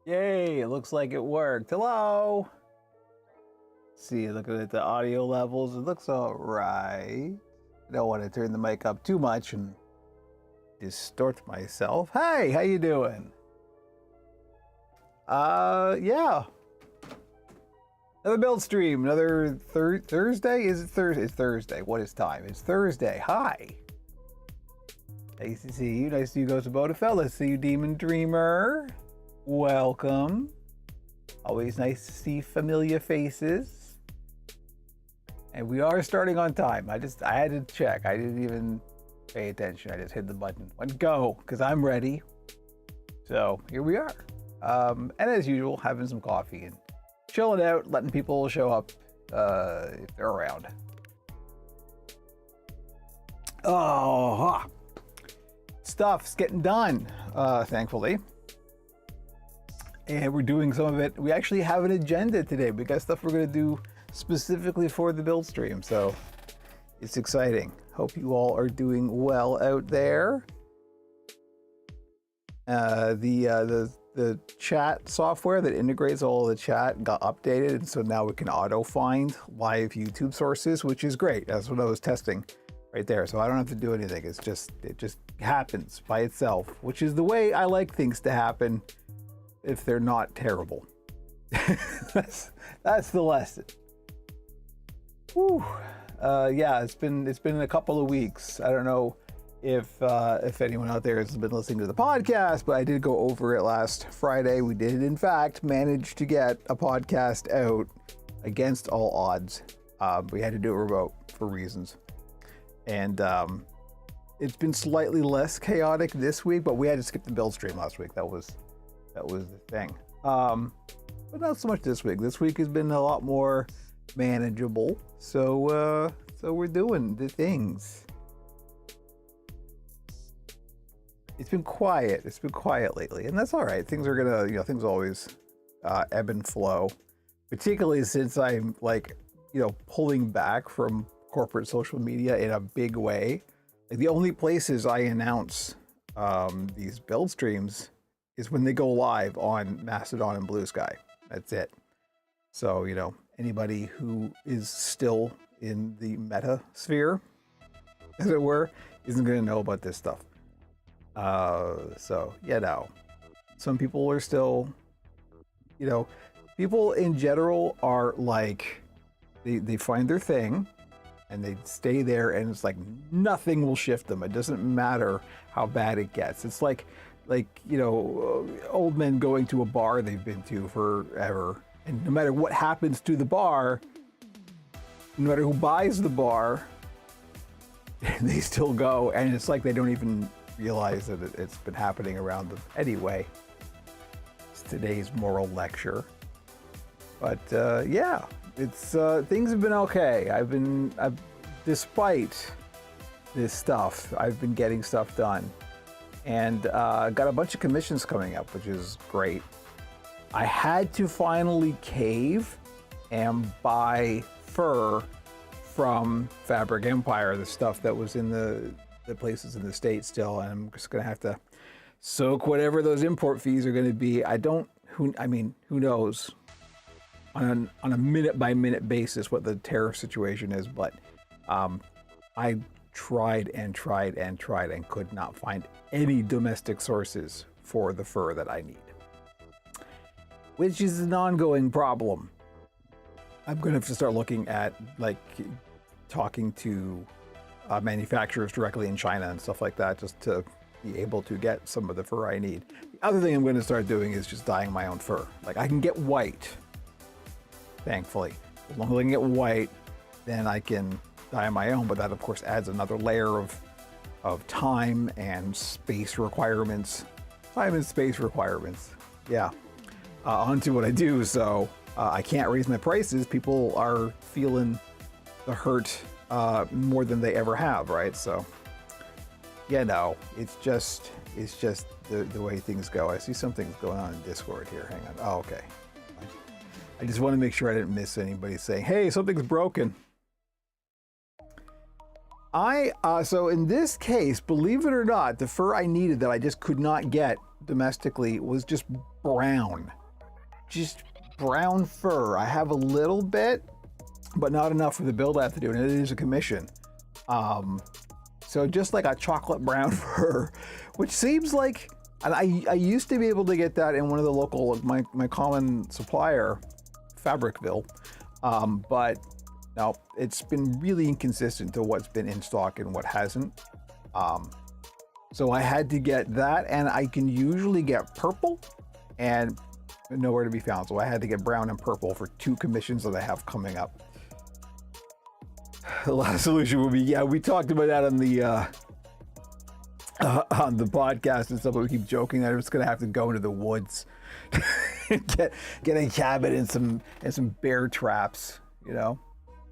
Yay, it looks like it worked. Hello. See, looking at the audio levels, it looks all right. I don't want to turn the mic up too much and distort myself. Hey, how you doing? Yeah. Another build stream, another Thursday? Is it Thursday? It's Thursday. What is time? It's Thursday. Hi. Nice to see you. Nice to see you, Ghost of Bodafella. See you, Demon Dreamer. Welcome. Always nice to see familiar faces. And we are starting on time. I had to check. I didn't even pay attention. I just hit the button. Went go, because I'm ready. So here we are. And as usual, having some coffee and chilling out, letting people show up if they're around. Oh, stuff's getting done, thankfully. And we're doing some of it. We actually have an agenda today. We got stuff we're going to do specifically for the build stream. So it's exciting. Hope you all are doing well out there. The chat software that integrates all the chat got updated. And so now we can auto find live YouTube sources, which is great. That's what I was testing right there. So I don't have to do anything. It just happens by itself, which is the way I like things to happen. If they're not terrible. that's the lesson. Whew. Yeah, it's been a couple of weeks. I don't know if anyone out there has been listening to the podcast, but I did go over it last Friday. We did in fact manage to get a podcast out against all odds. We had to do it remote for reasons. And it's been slightly less chaotic this week, but we had to skip the build stream last week. That was the thing. But not so much this week. This week has been a lot more manageable. So we're doing the things. It's been quiet. It's been quiet lately, and that's all right. Things are gonna, things always ebb and flow. Particularly since I'm pulling back from corporate social media in a big way. Like the only places I announce these build streams is when they go live on Mastodon and Blue Sky. That's it. So, anybody who is still in the meta sphere, as it were, isn't going to know about this stuff. Some people are still, people in general are like, they find their thing and they stay there, and it's like nothing will shift them. It doesn't matter how bad it gets. It's like old men going to a bar they've been to forever, and no matter what happens to the bar, no matter who buys the bar, they still go, and it's like they don't even realize that it's been happening around them anyway. It's today's moral lecture. But yeah, it's things have been okay. Despite this stuff, I've been getting stuff done. And got a bunch of commissions coming up, which is great. I had to finally cave and buy fur from Fabric Empire, the stuff that was in the places in the States still, and I'm just gonna have to soak whatever those import fees are gonna be. Who knows on a minute by minute basis what the tariff situation is, but I tried and could not find any domestic sources for the fur that I need, which is an ongoing problem. I'm going to have to start looking at talking to manufacturers directly in China and stuff like that, just to be able to get some of the fur I need. The other thing I'm going to start doing is just dyeing my own fur. I can get white, thankfully. As long as I can get white, then I can dye my own, but that of course adds another layer of time and space requirements. Yeah. Onto what I do, so I can't raise my prices. People are feeling the hurt more than they ever have, right? So it's just the way things go. I see something's going on in Discord here. Hang on. Oh, okay. I just want to make sure I didn't miss anybody saying, hey, something's broken. So in this case, believe it or not, the fur I needed that I just could not get domestically was just brown. Just brown fur. I have a little bit, but not enough for the build I have to do, and it is a commission. So just like a chocolate brown fur, which seems like, and I used to be able to get that in one of the local, my common supplier, Fabricville, but no, it's been really inconsistent to what's been in stock and what hasn't. So I had to get that, and I can usually get purple and nowhere to be found. So I had to get brown and purple for 2 commissions that I have coming up. The last solution would be, yeah, we talked about that on the podcast and stuff, but we keep joking that it's going to have to go into the woods, get a cabin and some bear traps, you know?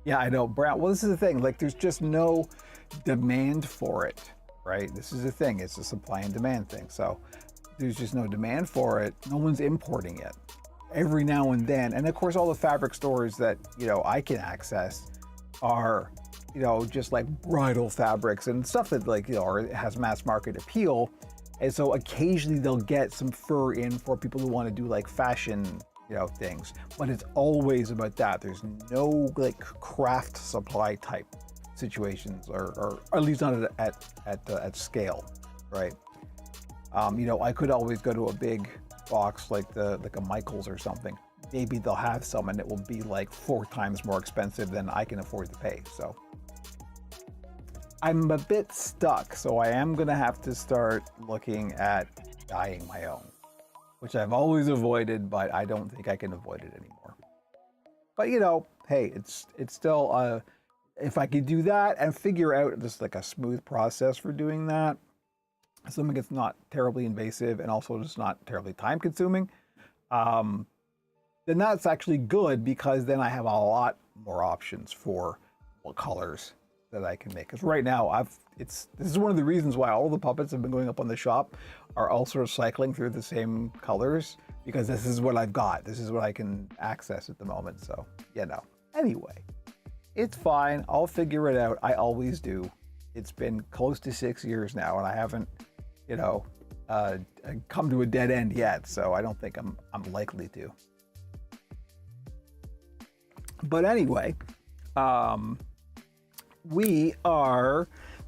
Yeah, I know, brown. Well, this is the thing. Like, there's just no demand for it, right? This is the thing. It's a supply and demand thing. So there's just no demand for it. No one's importing it. Every now and then, and of course, all the fabric stores that, you know, I can access are, you know, just like bridal fabrics and stuff that, like, you know, has mass market appeal. And so occasionally they'll get some fur in for people who want to do like fashion, you know, things, but it's always about that. There's no like craft supply type situations, or at least not at scale, right? You know, I could always go to a big box like a Michaels or something. Maybe they'll have some, and it will be like 4 times more expensive than I can afford to pay. So I'm a bit stuck. So I am gonna have to start looking at dyeing my own, which I've always avoided, but I don't think I can avoid it anymore. But you know, hey, it's still, if I could do that and figure out just like a smooth process for doing that, something that's not terribly invasive and also just not terribly time consuming, then that's actually good, because then I have a lot more options for what colors that I can make. Because right now, this is one of the reasons why all the puppets have been going up on the shop are all sort of cycling through the same colors, because this is what I've got. This is what I can access at the moment. So, you know, anyway, it's fine. I'll figure it out. I always do. It's been close to 6 years now, and I haven't, you know, come to a dead end yet. So I don't think I'm likely to. But anyway, there's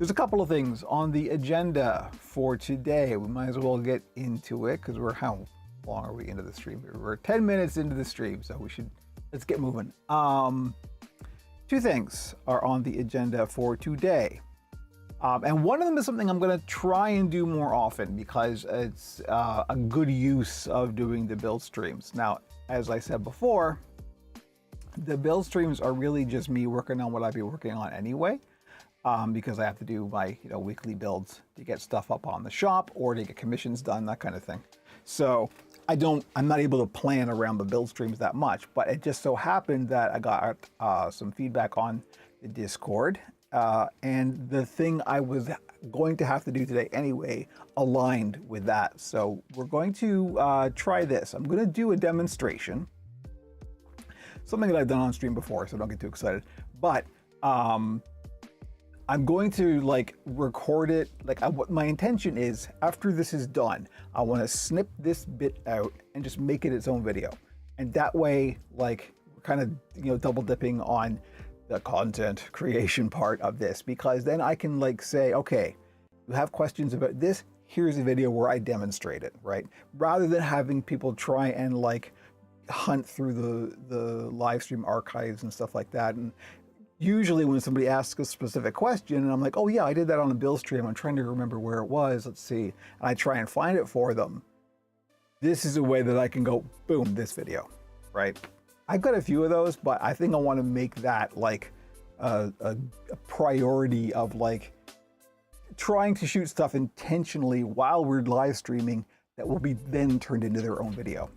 a couple of things on the agenda for today. We might as well get into it, because how long are we into the stream? We're 10 minutes into the stream, so let's get moving. 2 things are on the agenda for today. And one of them is something I'm going to try and do more often, because it's a good use of doing the build streams. Now, as I said before, the build streams are really just me working on what I'd be working on anyway, because I have to do my, you know, weekly builds to get stuff up on the shop or to get commissions done, that kind of thing. So I'm not able to plan around the build streams that much, but it just so happened that I got some feedback on the Discord, and the thing I was going to have to do today anyway aligned with that. So we're going to try this. I'm going to do a demonstration. Something that I've done on stream before, so don't get too excited. But I'm going to like record it. Like, what my intention is, after this is done, I want to snip this bit out and just make it its own video. And that way, like, we're kind of, you know, double dipping on the content creation part of this, because then I can like say, okay, you have questions about this, here's a video where I demonstrate it, right? Rather than having people try and like hunt through the live stream archives and stuff like that. And usually when somebody asks a specific question and I'm like, oh yeah, I did that on a build stream, I'm trying to remember where it was, let's see, and I try and find it for them, this is a way that I can go, boom, this video, right? I've got a few of those, but I think I want to make that like a priority of like trying to shoot stuff intentionally while we're live streaming that will be then turned into their own video.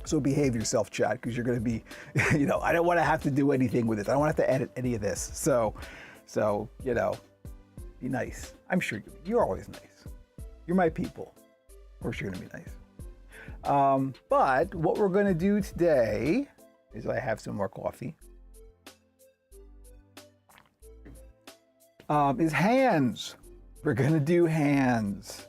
So behave yourself, chat, because you're going to be, you know, I don't want to have to do anything with this. I don't want to have to edit any of this. So, you know, be nice. I'm sure you're always nice. You're my people. Of course, you're going to be nice. But what we're going to do today is I have some more coffee. is hands. We're gonna do hands.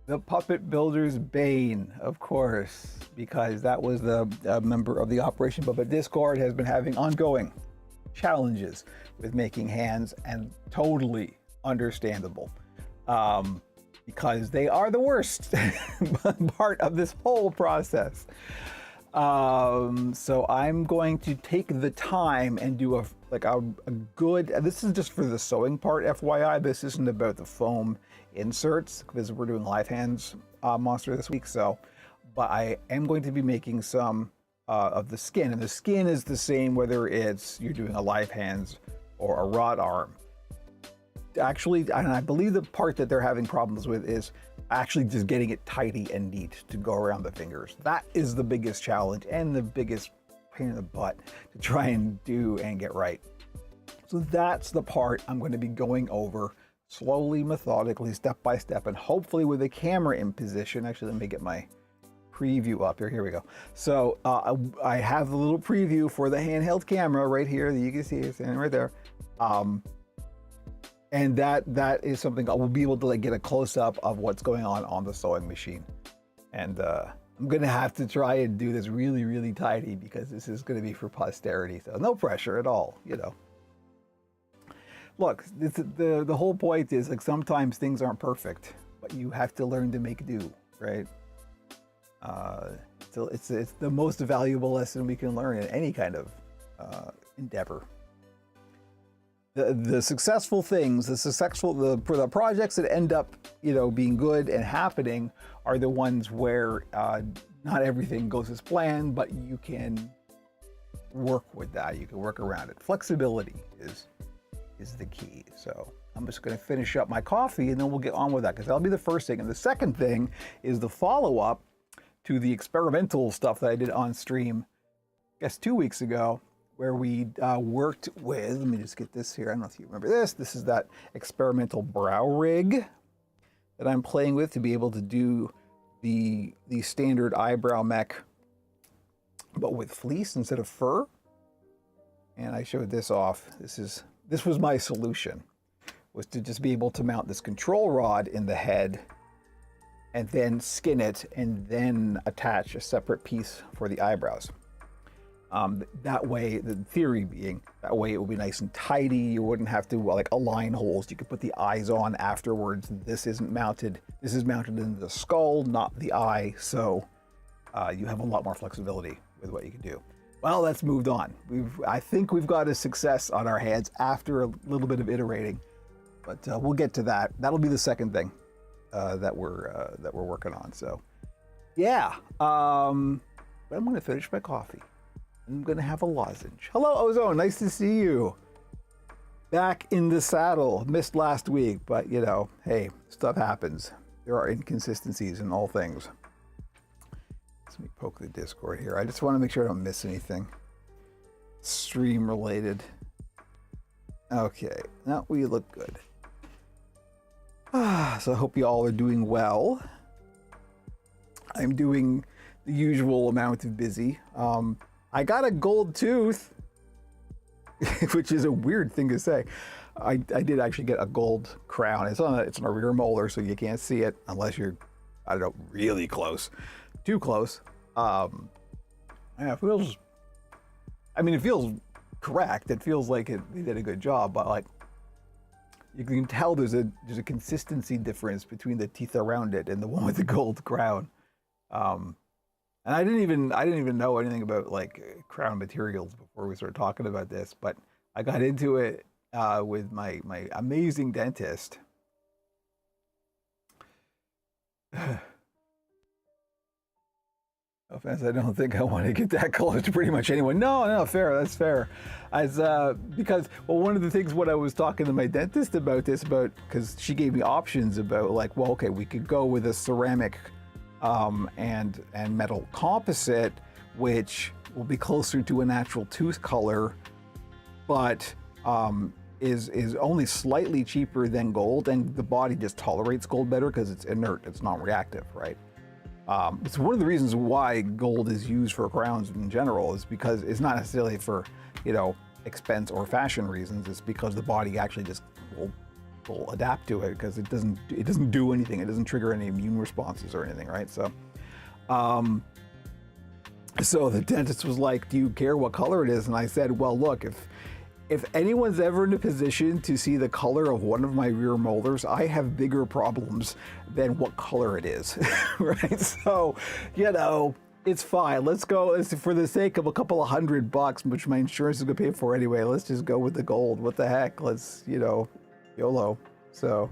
The puppet builder's bane, of course, because that was the member of the Operation Puppet Discord has been having ongoing challenges with making hands, and totally understandable, because they are the worst part of this whole process. So I'm going to take the time and do a good, this is just for the sewing part, FYI. This isn't about the foam inserts, because we're doing live hands monster this week. So, but I am going to be making some of the skin, and the skin is the same whether it's you're doing a live hands or a rod arm. Actually, and I believe the part that they're having problems with is actually just getting it tidy and neat to go around the fingers. That is the biggest challenge and the biggest pain in the butt to try and do and get right. So that's the part I'm going to be going over slowly, methodically, step by step, and hopefully with the camera in position. Actually, let me get my preview up here. Here we go. So I have a little preview for the handheld camera right here that you can see. It's standing right there. And that is something I will be able to like get a close-up of what's going on the sewing machine. And I'm gonna have to try and do this really, really tidy, because this is gonna be for posterity. So no pressure at all, you know. Look, the whole point is like sometimes things aren't perfect, but you have to learn to make do, right? So it's the most valuable lesson we can learn in any kind of endeavor. The successful things, the projects that end up, you know, being good and happening are the ones where not everything goes as planned, but you can work with that. You can work around it. Flexibility is the key. So I'm just going to finish up my coffee, and then we'll get on with that, because that'll be the first thing. And the second thing is the follow-up to the experimental stuff that I did on stream, I guess 2 weeks ago, where we worked with, let me just get this here. I don't know if you remember this. This is that experimental brow rig that I'm playing with to be able to do the standard eyebrow mech, but with fleece instead of fur. And I showed this off. This was my solution, was to just be able to mount this control rod in the head and then skin it and then attach a separate piece for the eyebrows. That way, the theory being, that way it will be nice and tidy. You wouldn't have to like align holes. You could put the eyes on afterwards. This isn't mounted. This is mounted in the skull, not the eye. So you have a lot more flexibility with what you can do. Well, that's moved on. I think we've got a success on our hands after a little bit of iterating, but we'll get to that. That'll be the second thing that we're working on. So yeah, but I'm going to finish my coffee. I'm gonna have a lozenge. Hello, Ozone, nice to see you. Back in the saddle. Missed last week, but you know, hey, stuff happens. There are inconsistencies in all things. Let me poke the Discord here. I just want to make sure I don't miss anything stream related. Okay, now we look good. So I hope you all are doing well. I'm doing the usual amount of busy. I got a gold tooth, which is a weird thing to say. I did actually get a gold crown. It's on a rear molar, so you can't see it unless you're, I don't know, really close, too close. Yeah, it feels, I mean, it feels correct. It feels like they did a good job, but like, you can tell there's a consistency difference between the teeth around it and the one with the gold crown. And I didn't even know anything about like crown materials before we started talking about this, but I got into it with my amazing dentist. No offense, I don't think I want to get that close to pretty much anyone. No, fair, that's fair. Because, well, one of the things when I was talking to my dentist about this, because she gave me options about like, well, okay, we could go with a ceramic and metal composite, which will be closer to a natural tooth color, but is only slightly cheaper than gold, and the body just tolerates gold better because it's inert, it's non-reactive, right? It's one of the reasons why gold is used for crowns in general, is because it's not necessarily for, you know, expense or fashion reasons. It's because the body actually just will adapt to it because it doesn't do anything. It doesn't trigger any immune responses or anything, right? So, so the dentist was like, "Do you care what color it is?" And I said, "Well, look, if anyone's ever in a position to see the color of one of my rear molars, I have bigger problems than what color it is," right? So, you know, it's fine. Let's go. For the sake of a couple of $100, which my insurance is going to pay for anyway, let's just go with the gold. What the heck? Let's, you know, YOLO. So,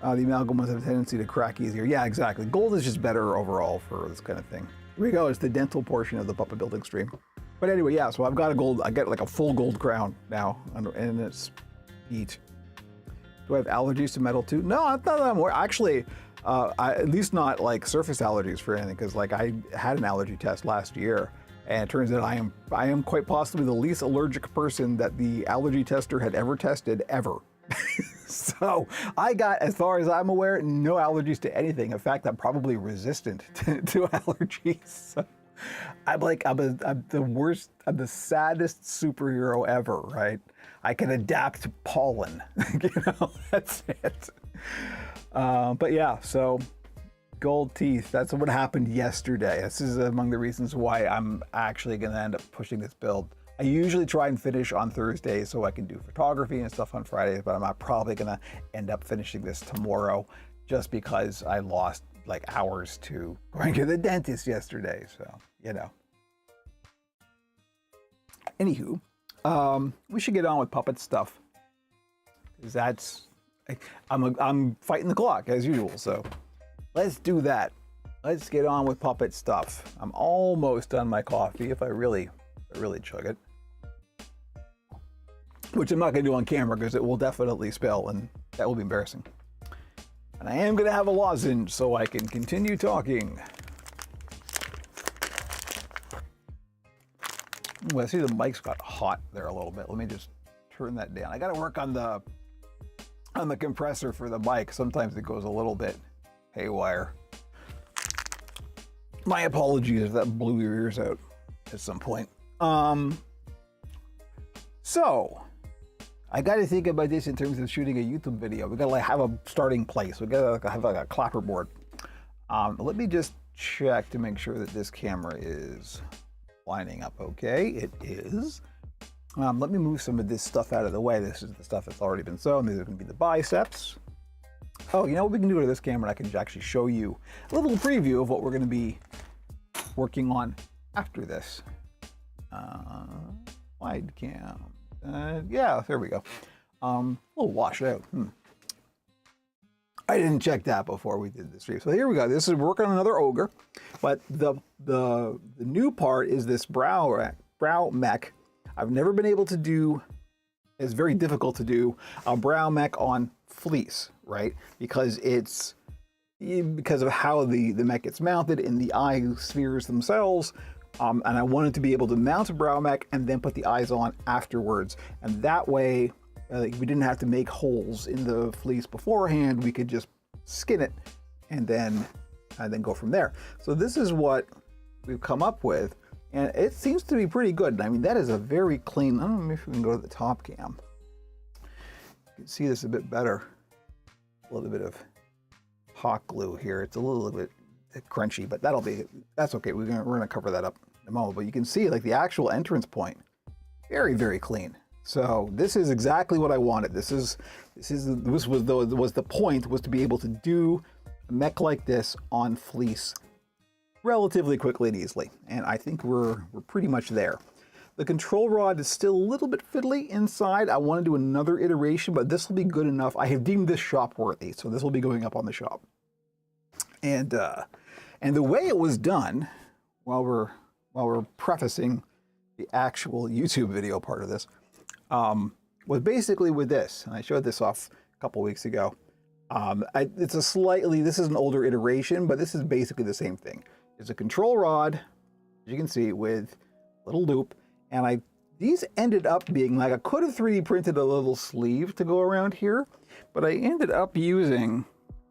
the amalgam has a tendency to crack easier. Yeah, exactly. Gold is just better overall for this kind of thing. Here we go. It's the dental portion of the puppet building stream. But anyway, yeah, so I've got I get like a full gold crown now, and it's neat. Do I have allergies to metal too? No, I thought I'm more, actually, at least not like surface allergies for anything, because like I had an allergy test last year, and it turns out I am quite possibly the least allergic person that the allergy tester had ever tested ever. So I got, as far as I'm aware, no allergies to anything. In fact, I'm probably resistant to allergies. So I'm the worst, I'm the saddest superhero ever, right? I can adapt to pollen, you know, that's it. But yeah, so gold teeth, that's what happened yesterday. This is among the reasons why I'm actually gonna end up pushing this build. I usually try and finish on Thursdays so I can do photography and stuff on Fridays, but I'm not probably gonna end up finishing this tomorrow just because I lost like hours to going to the dentist yesterday, so, you know. Anywho, we should get on with puppet stuff, because that's, I'm fighting the clock as usual, so let's do that. Let's get on with puppet stuff. I'm almost done my coffee if I really chug it, which I'm not gonna do on camera because it will definitely spill and that will be embarrassing. And I am gonna have a lozenge so I can continue talking. Ooh, I see the mic's got hot there a little bit. Let me just turn that down. I gotta work on the compressor for the mic. Sometimes it goes a little bit haywire. My apologies if that blew your ears out at some point. So I got to think about this in terms of shooting a YouTube video. We got to like have a starting place. We got to have like a clapperboard. Let me just check to make sure that this camera is lining up okay. It is. Let me move some of this stuff out of the way. This is the stuff that's already been sewn. These are going to be the biceps. Oh, you know what we can do to this camera? I can actually show you a little preview of what we're going to be working on after this. Wide cam. Yeah, there we go. A little washed out. I didn't check that before we did this stream. So here we go. This is working on another ogre, but the new part is this brow mech. I've never been able to do. It's very difficult to do a brow mech on fleece, right? Because of how the mech gets mounted in the eye spheres themselves. And I wanted to be able to mount a brow mech and then put the eyes on afterwards. And that way, we didn't have to make holes in the fleece beforehand. We could just skin it and then go from there. So this is what we've come up with. And it seems to be pretty good. I mean, that is a very clean, I don't know if we can go to the top cam. You can see this a bit better. A little bit of hot glue here. It's a little bit crunchy, but that's okay. We're gonna cover that up in a moment. But you can see like the actual entrance point, very, very clean. So this is exactly what I wanted. This was the point, was to be able to do a mech like this on fleece relatively quickly and easily. And I think we're pretty much there. The control rod is still a little bit fiddly inside. I want to do another iteration, but this will be good enough. I have deemed this shop worthy, so this will be going up on the shop. And the way it was done, while we're prefacing the actual YouTube video part of this, was basically with this. And I showed this off a couple weeks ago. This is an older iteration, but this is basically the same thing. It's a control rod, as you can see, with a little loop. And these ended up being like, I could have 3D printed a little sleeve to go around here, but I ended up using,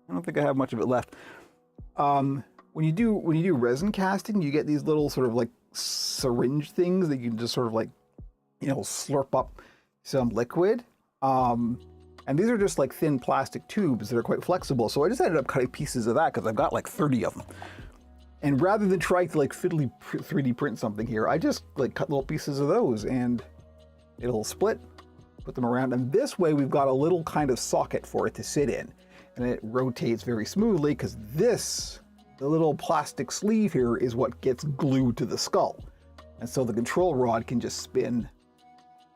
I don't think I have much of it left. When you do resin casting, you get these little sort of like syringe things that you can just sort of like, you know, slurp up some liquid. And these are just like thin plastic tubes that are quite flexible. So I just ended up cutting pieces of that because I've got like 30 of them. And rather than trying to like fiddly 3D print something here, I just like cut little pieces of those and it'll split, put them around. And this way we've got a little kind of socket for it to sit in. And it rotates very smoothly because the little plastic sleeve here is what gets glued to the skull. And so the control rod can just spin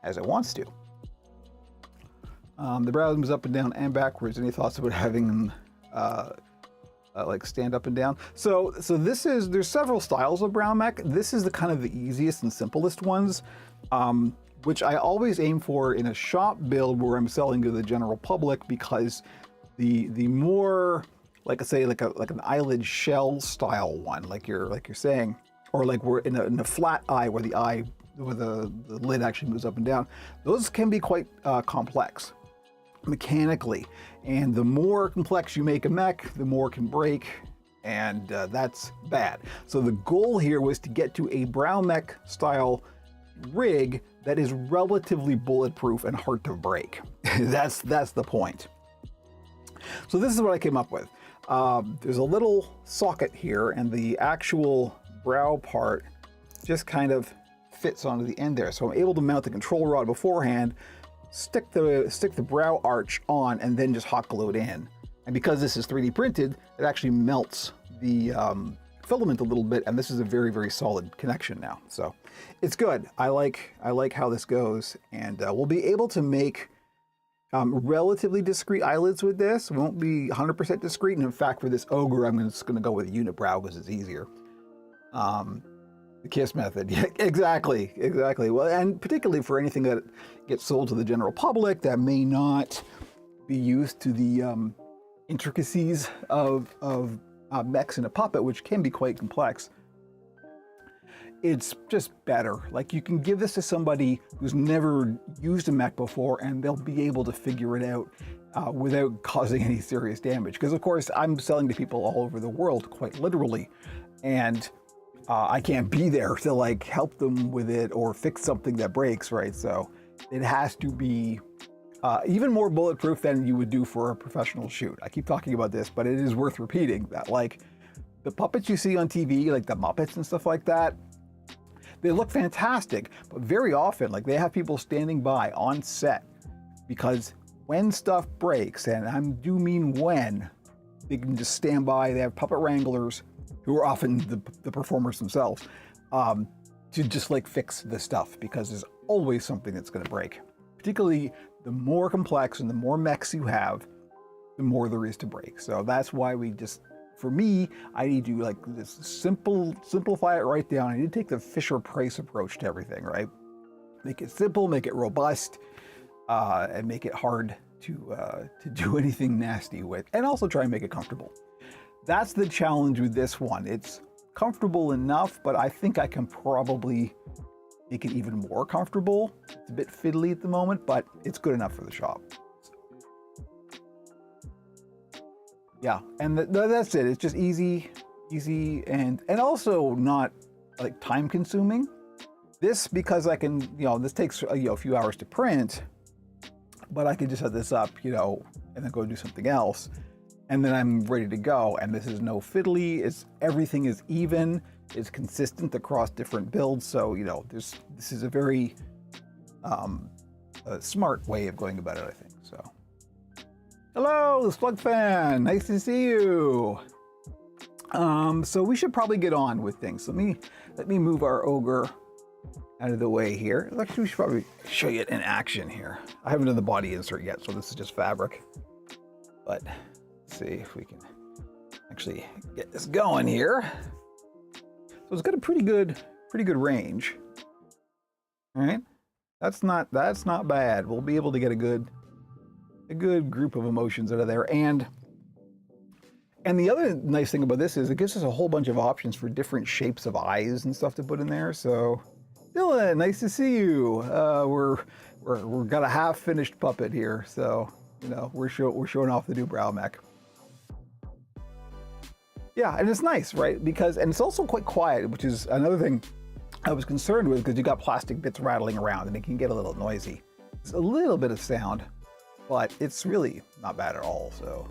as it wants to. The brow moves up and down and backwards. Any thoughts about having them like stand up and down? So there's several styles of brow mech. This is the kind of the easiest and simplest ones, which I always aim for in a shop build where I'm selling to the general public, because the more, like I say, like an eyelid shell style one, like you're saying, or like we're in a flat eye where the lid actually moves up and down. Those can be quite complex mechanically, and the more complex you make a mech, the more it can break, and that's bad. So the goal here was to get to a brow mech style rig that is relatively bulletproof and hard to break. That's the point. So this is what I came up with. There's a little socket here, and the actual brow part just kind of fits onto the end there. So I'm able to mount the control rod beforehand, stick the brow arch on, and then just hot glue it in. And because this is 3D printed, it actually melts the filament a little bit, and this is a very, very solid connection now. So it's good. I like how this goes, and we'll be able to make relatively discreet eyelids with this. It won't be 100% discreet, and in fact, for this ogre, I'm just going to go with a unibrow because it's easier. The KISS method. Yeah, exactly. Well, and particularly for anything that gets sold to the general public that may not be used to the intricacies of mechs in a puppet, which can be quite complex. It's just better. Like, you can give this to somebody who's never used a mech before, and they'll be able to figure it out without causing any serious damage. Because of course, I'm selling to people all over the world, quite literally, and I can't be there to like help them with it or fix something that breaks, right? So it has to be even more bulletproof than you would do for a professional shoot. I keep talking about this, but it is worth repeating that, like, the puppets you see on TV, like the Muppets and stuff like that, they look fantastic, but very often, like, they have people standing by on set, because when stuff breaks, and I do mean when, they can just stand by. They have puppet wranglers, who are often the performers themselves, to just like fix the stuff, because there's always something that's going to break. Particularly the more complex and the more mechs you have, the more there is to break. So that's why for me, I need to like this simplify it right down. I need to take the Fisher-Price approach to everything, right? Make it simple, make it robust, and make it hard to do anything nasty with, and also try and make it comfortable. That's the challenge with this one. It's comfortable enough, but I think I can probably make it even more comfortable. It's a bit fiddly at the moment, but it's good enough for the shop. Yeah, and that's it. It's just easy, and also not like time consuming. This, because I can, this takes a few hours to print, but I can just set this up, and then go do something else. And then I'm ready to go. And this is no fiddly. Everything is even. It's consistent across different builds. So, this is a very smart way of going about it, I think. So, hello, Slug Fan. Nice to see you. So we should probably get on with things. Let me move our ogre out of the way here. Actually, we should probably show you it in action here. I haven't done the body insert yet, so this is just fabric. But see if we can actually get this going here. So it's got a pretty good range. All right, that's not bad. We'll be able to get a good group of emotions out of there. And the other nice thing about this is it gives us a whole bunch of options for different shapes of eyes and stuff to put in there. So Dylan, nice to see you. We're got a half finished puppet here, so we're showing off the new brow mech. Yeah, and it's nice, right? And it's also quite quiet, which is another thing I was concerned with, because you got plastic bits rattling around and it can get a little noisy. It's a little bit of sound, but it's really not bad at all. So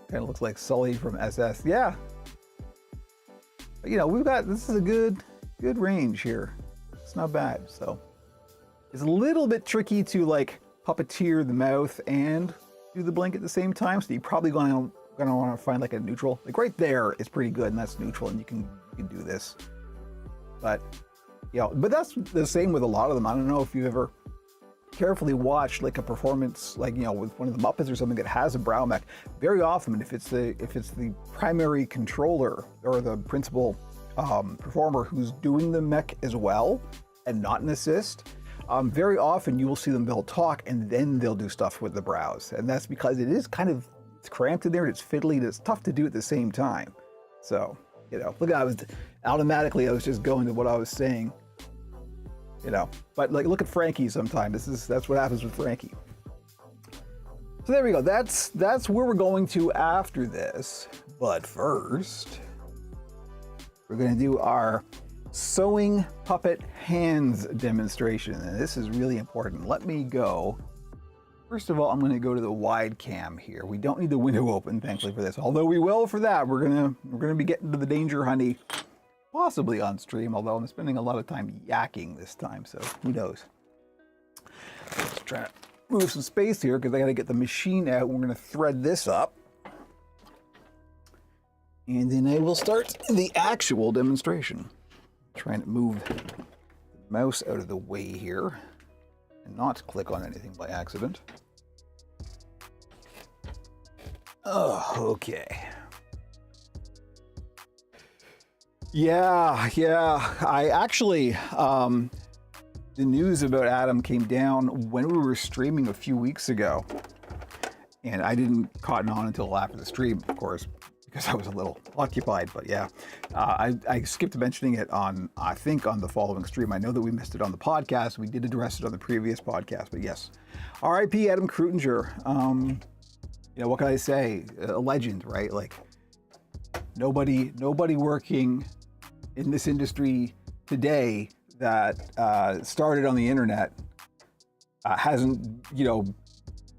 kind of looks like Sully from SS. Yeah. But, you know, this is a good range here. It's not bad. So it's a little bit tricky to like puppeteer the mouth and do the blink at the same time. So you're probably gonna want to find like a neutral. Like right there is pretty good, and that's neutral, and you can do this. But you know, but that's the same with a lot of them. I don't know if you've ever carefully watched like a performance, like, you know, with one of the Muppets or something that has a brow mech. Very often, if it's the primary controller or the principal performer who's doing the mech as well and not an assist, very often you will see them, they'll talk and then they'll do stuff with the brows, and that's because it is kind of, it's cramped in there, it's fiddly, and it's tough to do at the same time. So, you know, look, I was just going to what I was saying, you know. But like, look at Frankie sometime. That's what happens with Frankie. So there we go. That's where we're going to after this. But first, we're going to do our sewing puppet hands demonstration, and this is really important. Let me go. First of all, I'm going to go to the wide cam here. We don't need the window open, thankfully, for this. Although we will for that. We're gonna be getting to the Danger Honey, possibly on stream. Although I'm spending a lot of time yakking this time, so who knows? Let's try to move some space here because I got to get the machine out. We're going to thread this up, and then I will start the actual demonstration. Trying to move the mouse out of the way here and not click on anything by accident. Oh, okay. Yeah. I actually, the news about Adam came down when we were streaming a few weeks ago, and I didn't cotton on until after the stream, of course, because I was a little occupied. But yeah, I skipped mentioning it on, I think, on the following stream. I know that we missed it on the podcast. We did address it on the previous podcast, but yes. R.I.P. Adam Krutinger. You know, what can I say? A legend, right? Like, nobody working in this industry today that started on the internet hasn't, you know,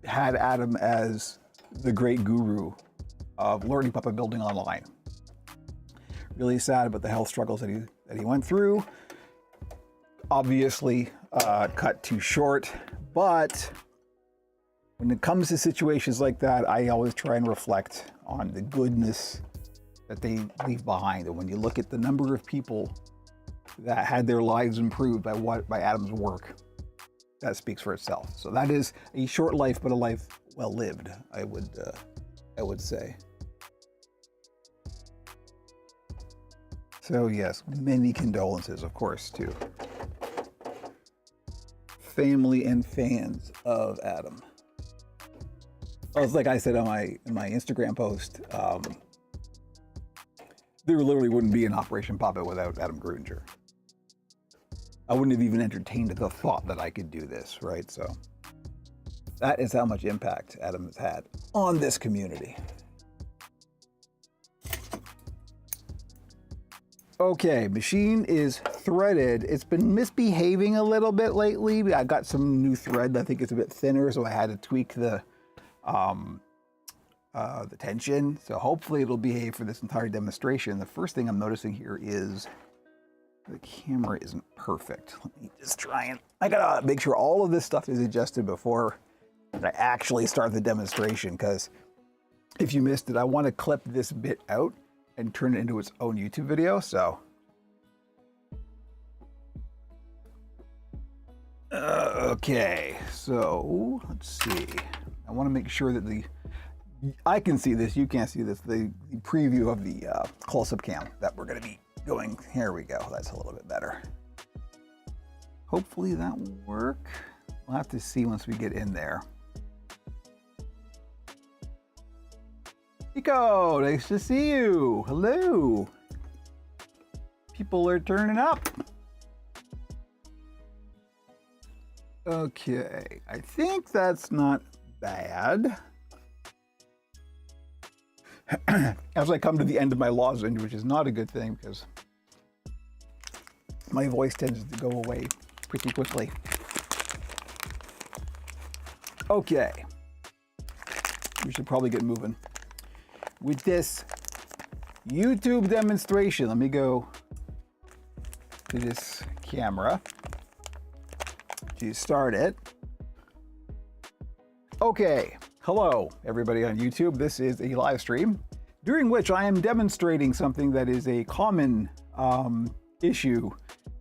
had Adam as the great guru of learning puppet building online. Really sad about the health struggles that he went through. Obviously, cut too short, but when it comes to situations like that, I always try and reflect on the goodness that they leave behind. And when you look at the number of people that had their lives improved by Adam's work, that speaks for itself. So that is a short life, but a life well lived, I would say. So yes, many condolences, of course, to family and fans of Adam. Well, it's like I said on my Instagram post, there literally wouldn't be an Operation Puppet without Adam Krutinger. I wouldn't have even entertained the thought that I could do this, right? So that is how much impact Adam has had on this community. Okay, machine is threaded. It's been misbehaving a little bit lately. I got some new thread. I think it's a bit thinner, so I had to tweak the tension. So hopefully it'll behave for this entire demonstration. The first thing I'm noticing here is the camera isn't perfect. Let me just try and, I gotta make sure all of this stuff is adjusted before I actually start the demonstration, because if you missed it, I want to clip this bit out and turn it into its own YouTube video. So okay, so let's see. I want to make sure that I can see this, you can't see this, the preview of the close-up cam that we're going to be going. Here we go. That's a little bit better. Hopefully that will work. We'll have to see once we get in there. Nico, nice to see you. Hello. People are turning up. Okay, I think that's not bad. As I come to the end of my lozenge, which is not a good thing because my voice tends to go away pretty quickly. Okay, we should probably get moving with this YouTube demonstration. Let me go to this camera to start it. Okay, hello everybody on YouTube. This is a live stream during which I am demonstrating something that is a common issue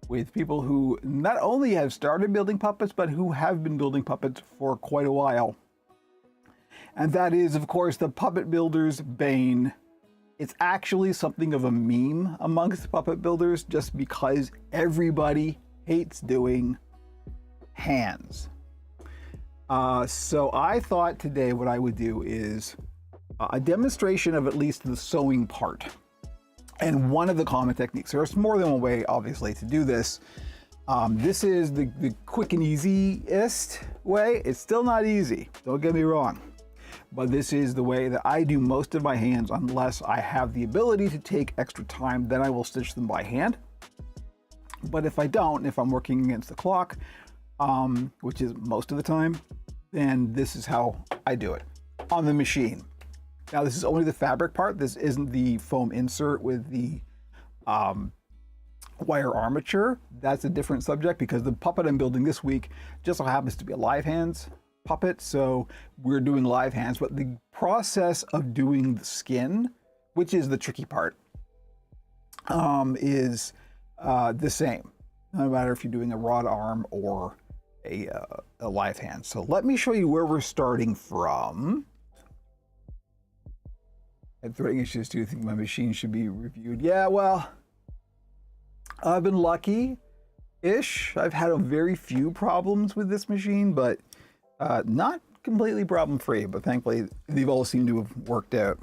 with people who not only have started building puppets, but who have been building puppets for quite a while. And that is, of course, the puppet builder's bane. It's actually something of a meme amongst puppet builders just because everybody hates doing hands. So I thought today what I would do is a demonstration of at least the sewing part. And one of the common techniques, there's more than one way, obviously, to do this. This is the quick and easiest way. It's still not easy, don't get me wrong. But this is the way that I do most of my hands unless I have the ability to take extra time, then I will stitch them by hand. But if I don't, if I'm working against the clock, which is most of the time, then this is how I do it on the machine. Now this is only the fabric part. This isn't the foam insert with the wire armature. That's a different subject because the puppet I'm building this week just so happens to be a live hands puppet. So we're doing live hands, but the process of doing the skin, which is the tricky part, is the same. No matter if you're doing a rod arm or a live hand. So let me show you where we're starting from. I had threading issues too. I think my machine should be reviewed. Yeah, well, I've been lucky-ish. I've had a very few problems with this machine, but not completely problem-free. But thankfully, they've all seemed to have worked out.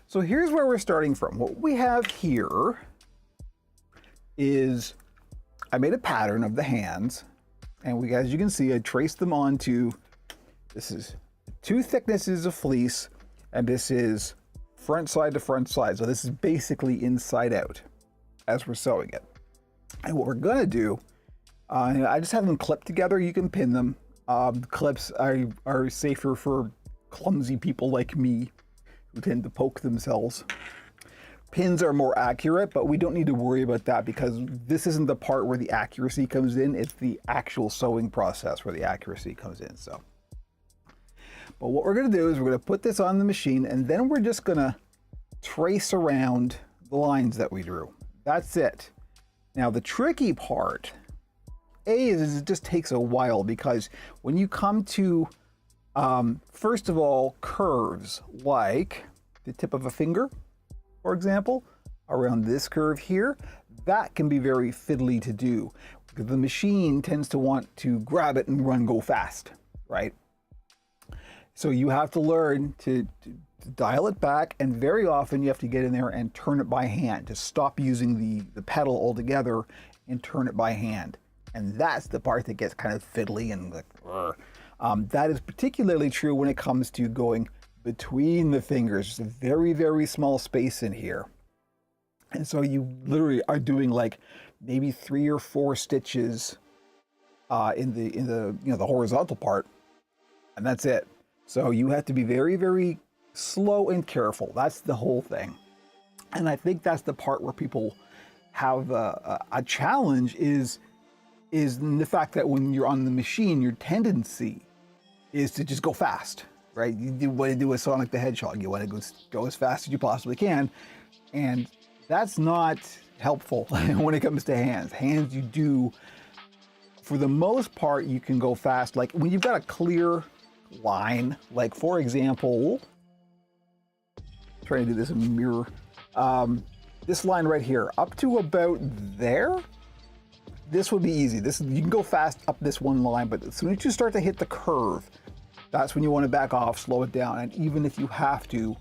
So here's where we're starting from. What we have here is I made a pattern of the hands, and as you can see, I traced them onto. This is 2 thicknesses of fleece, and this is front side to front side. So this is basically inside out as we're sewing it. And what we're gonna do, I just have them clipped together. You can pin them. Clips are safer for clumsy people like me who tend to poke themselves. Pins are more accurate, but we don't need to worry about that because this isn't the part where the accuracy comes in. It's the actual sewing process where the accuracy comes in. So. But what we're going to do is we're going to put this on the machine and then we're just going to trace around the lines that we drew. That's it. Now the tricky part is it just takes a while because when you come to, first of all, curves like the tip of a finger, for example, around this curve here, that can be very fiddly to do because the machine tends to want to grab it and go fast, right? So you have to learn to dial it back, and very often you have to get in there and turn it by hand, to stop using the pedal altogether and turn it by hand. And that's the part that gets kind of fiddly and like, that is particularly true when it comes to going between the fingers. There's a very, very small space in here. And so you literally are doing like maybe 3 or 4 stitches in the the horizontal part, and that's it. So you have to be very, very slow and careful. That's the whole thing. And I think that's the part where people have a challenge is the fact that when you're on the machine, your tendency is to just go fast, right? You want to do with Sonic the Hedgehog. You want to go as fast as you possibly can. And that's not helpful when it comes to hands. Hands, you do, for the most part, you can go fast. Like when you've got a clear line, like for example, trying to do this in the mirror, this line right here, up to about there, this would be easy. You can go fast up this one line, but as soon as you start to hit the curve, that's when you want to back off, slow it down, and even if you have to,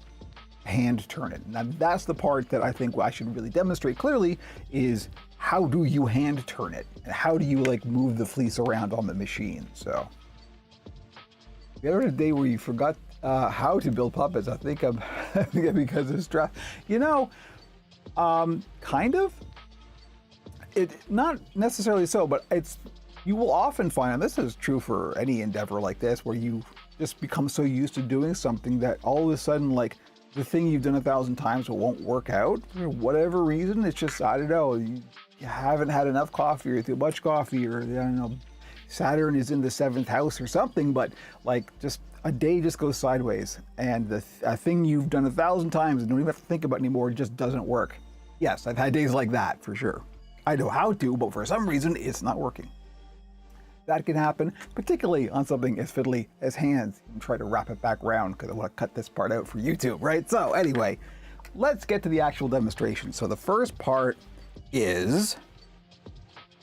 hand turn it. Now that's the part that I think I should really demonstrate clearly is how do you hand turn it? And how do you like move the fleece around on the machine? So the other day where you forgot how to build puppets, I think because of stress. You know, kind of. It not necessarily so, but you will often find, and this is true for any endeavor like this, where you just become so used to doing something that all of a sudden, like, the thing you've done 1,000 times won't work out for whatever reason. It's just, I don't know, you haven't had enough coffee or too much coffee, or I don't know, Saturn is in the 7th house or something, but like just a day just goes sideways, and a thing you've done 1,000 times and don't even have to think about anymore just doesn't work. Yes, I've had days like that for sure. I know how to, but for some reason it's not working. That can happen, particularly on something as fiddly as hands. You can try to wrap it back around because I want to cut this part out for YouTube, right? So anyway, let's get to the actual demonstration. So the first part is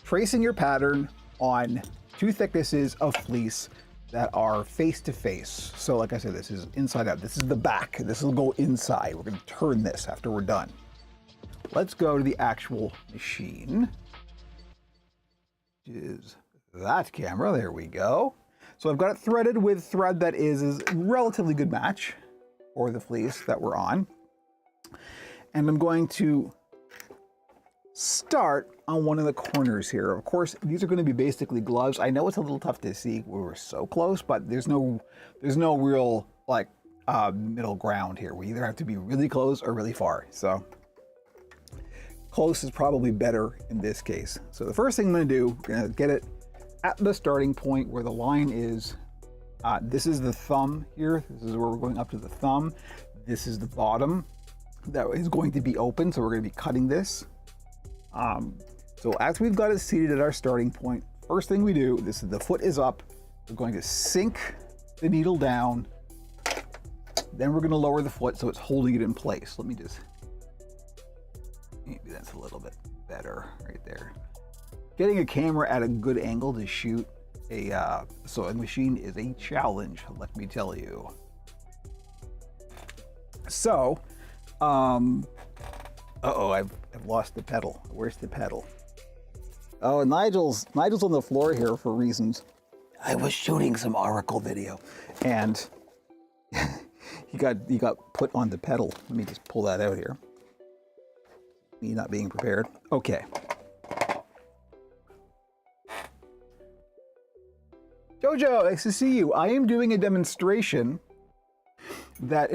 tracing your pattern on 2 thicknesses of fleece that are face to face. So like I said, this is inside out. This is the back. This will go inside. We're going to turn this after we're done. Let's go to the actual machine, which is that camera. There we go. So I've got it threaded with thread that is a relatively good match for the fleece that we're on. And I'm going to start on one of the corners here. Of course, these are going to be basically gloves. I know it's a little tough to see where we're so close, but there's no real like middle ground here. We either have to be really close or really far. So close is probably better in this case. So the first thing I'm going to do, we're going to get it at the starting point where the line is. This is the thumb here. This is where we're going up to the thumb. This is the bottom that is going to be open. So we're going to be cutting this. So after we've got it seated at our starting point, first thing we do, the foot is up. We're going to sink the needle down. Then we're going to lower the foot so it's holding it in place. Let me just, maybe that's a little bit better right there. Getting a camera at a good angle to shoot a sewing machine is a challenge, let me tell you. So, uh-oh, I've lost the pedal. Where's the pedal? Oh, Nigel's on the floor here for reasons. I was shooting some Oracle video, and he got put on the pedal. Let me just pull that out here. Me not being prepared. Okay. Jojo, nice to see you. I am doing a demonstration that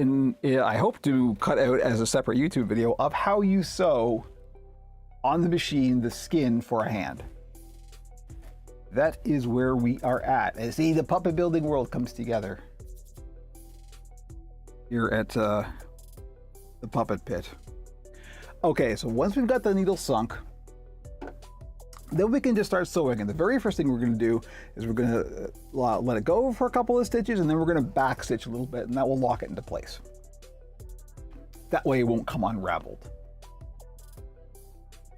I hope to cut out as a separate YouTube video of how you sew on the machine the skin for a hand. That is where we are at. And see, the puppet building world comes together here at the puppet pit. Okay, so once we've got the needle sunk, then we can just start sewing. And the very first thing we're going to do is we're going to let it go for a couple of stitches, and then we're going to back stitch a little bit, and that will lock it into place. That way it won't come unraveled.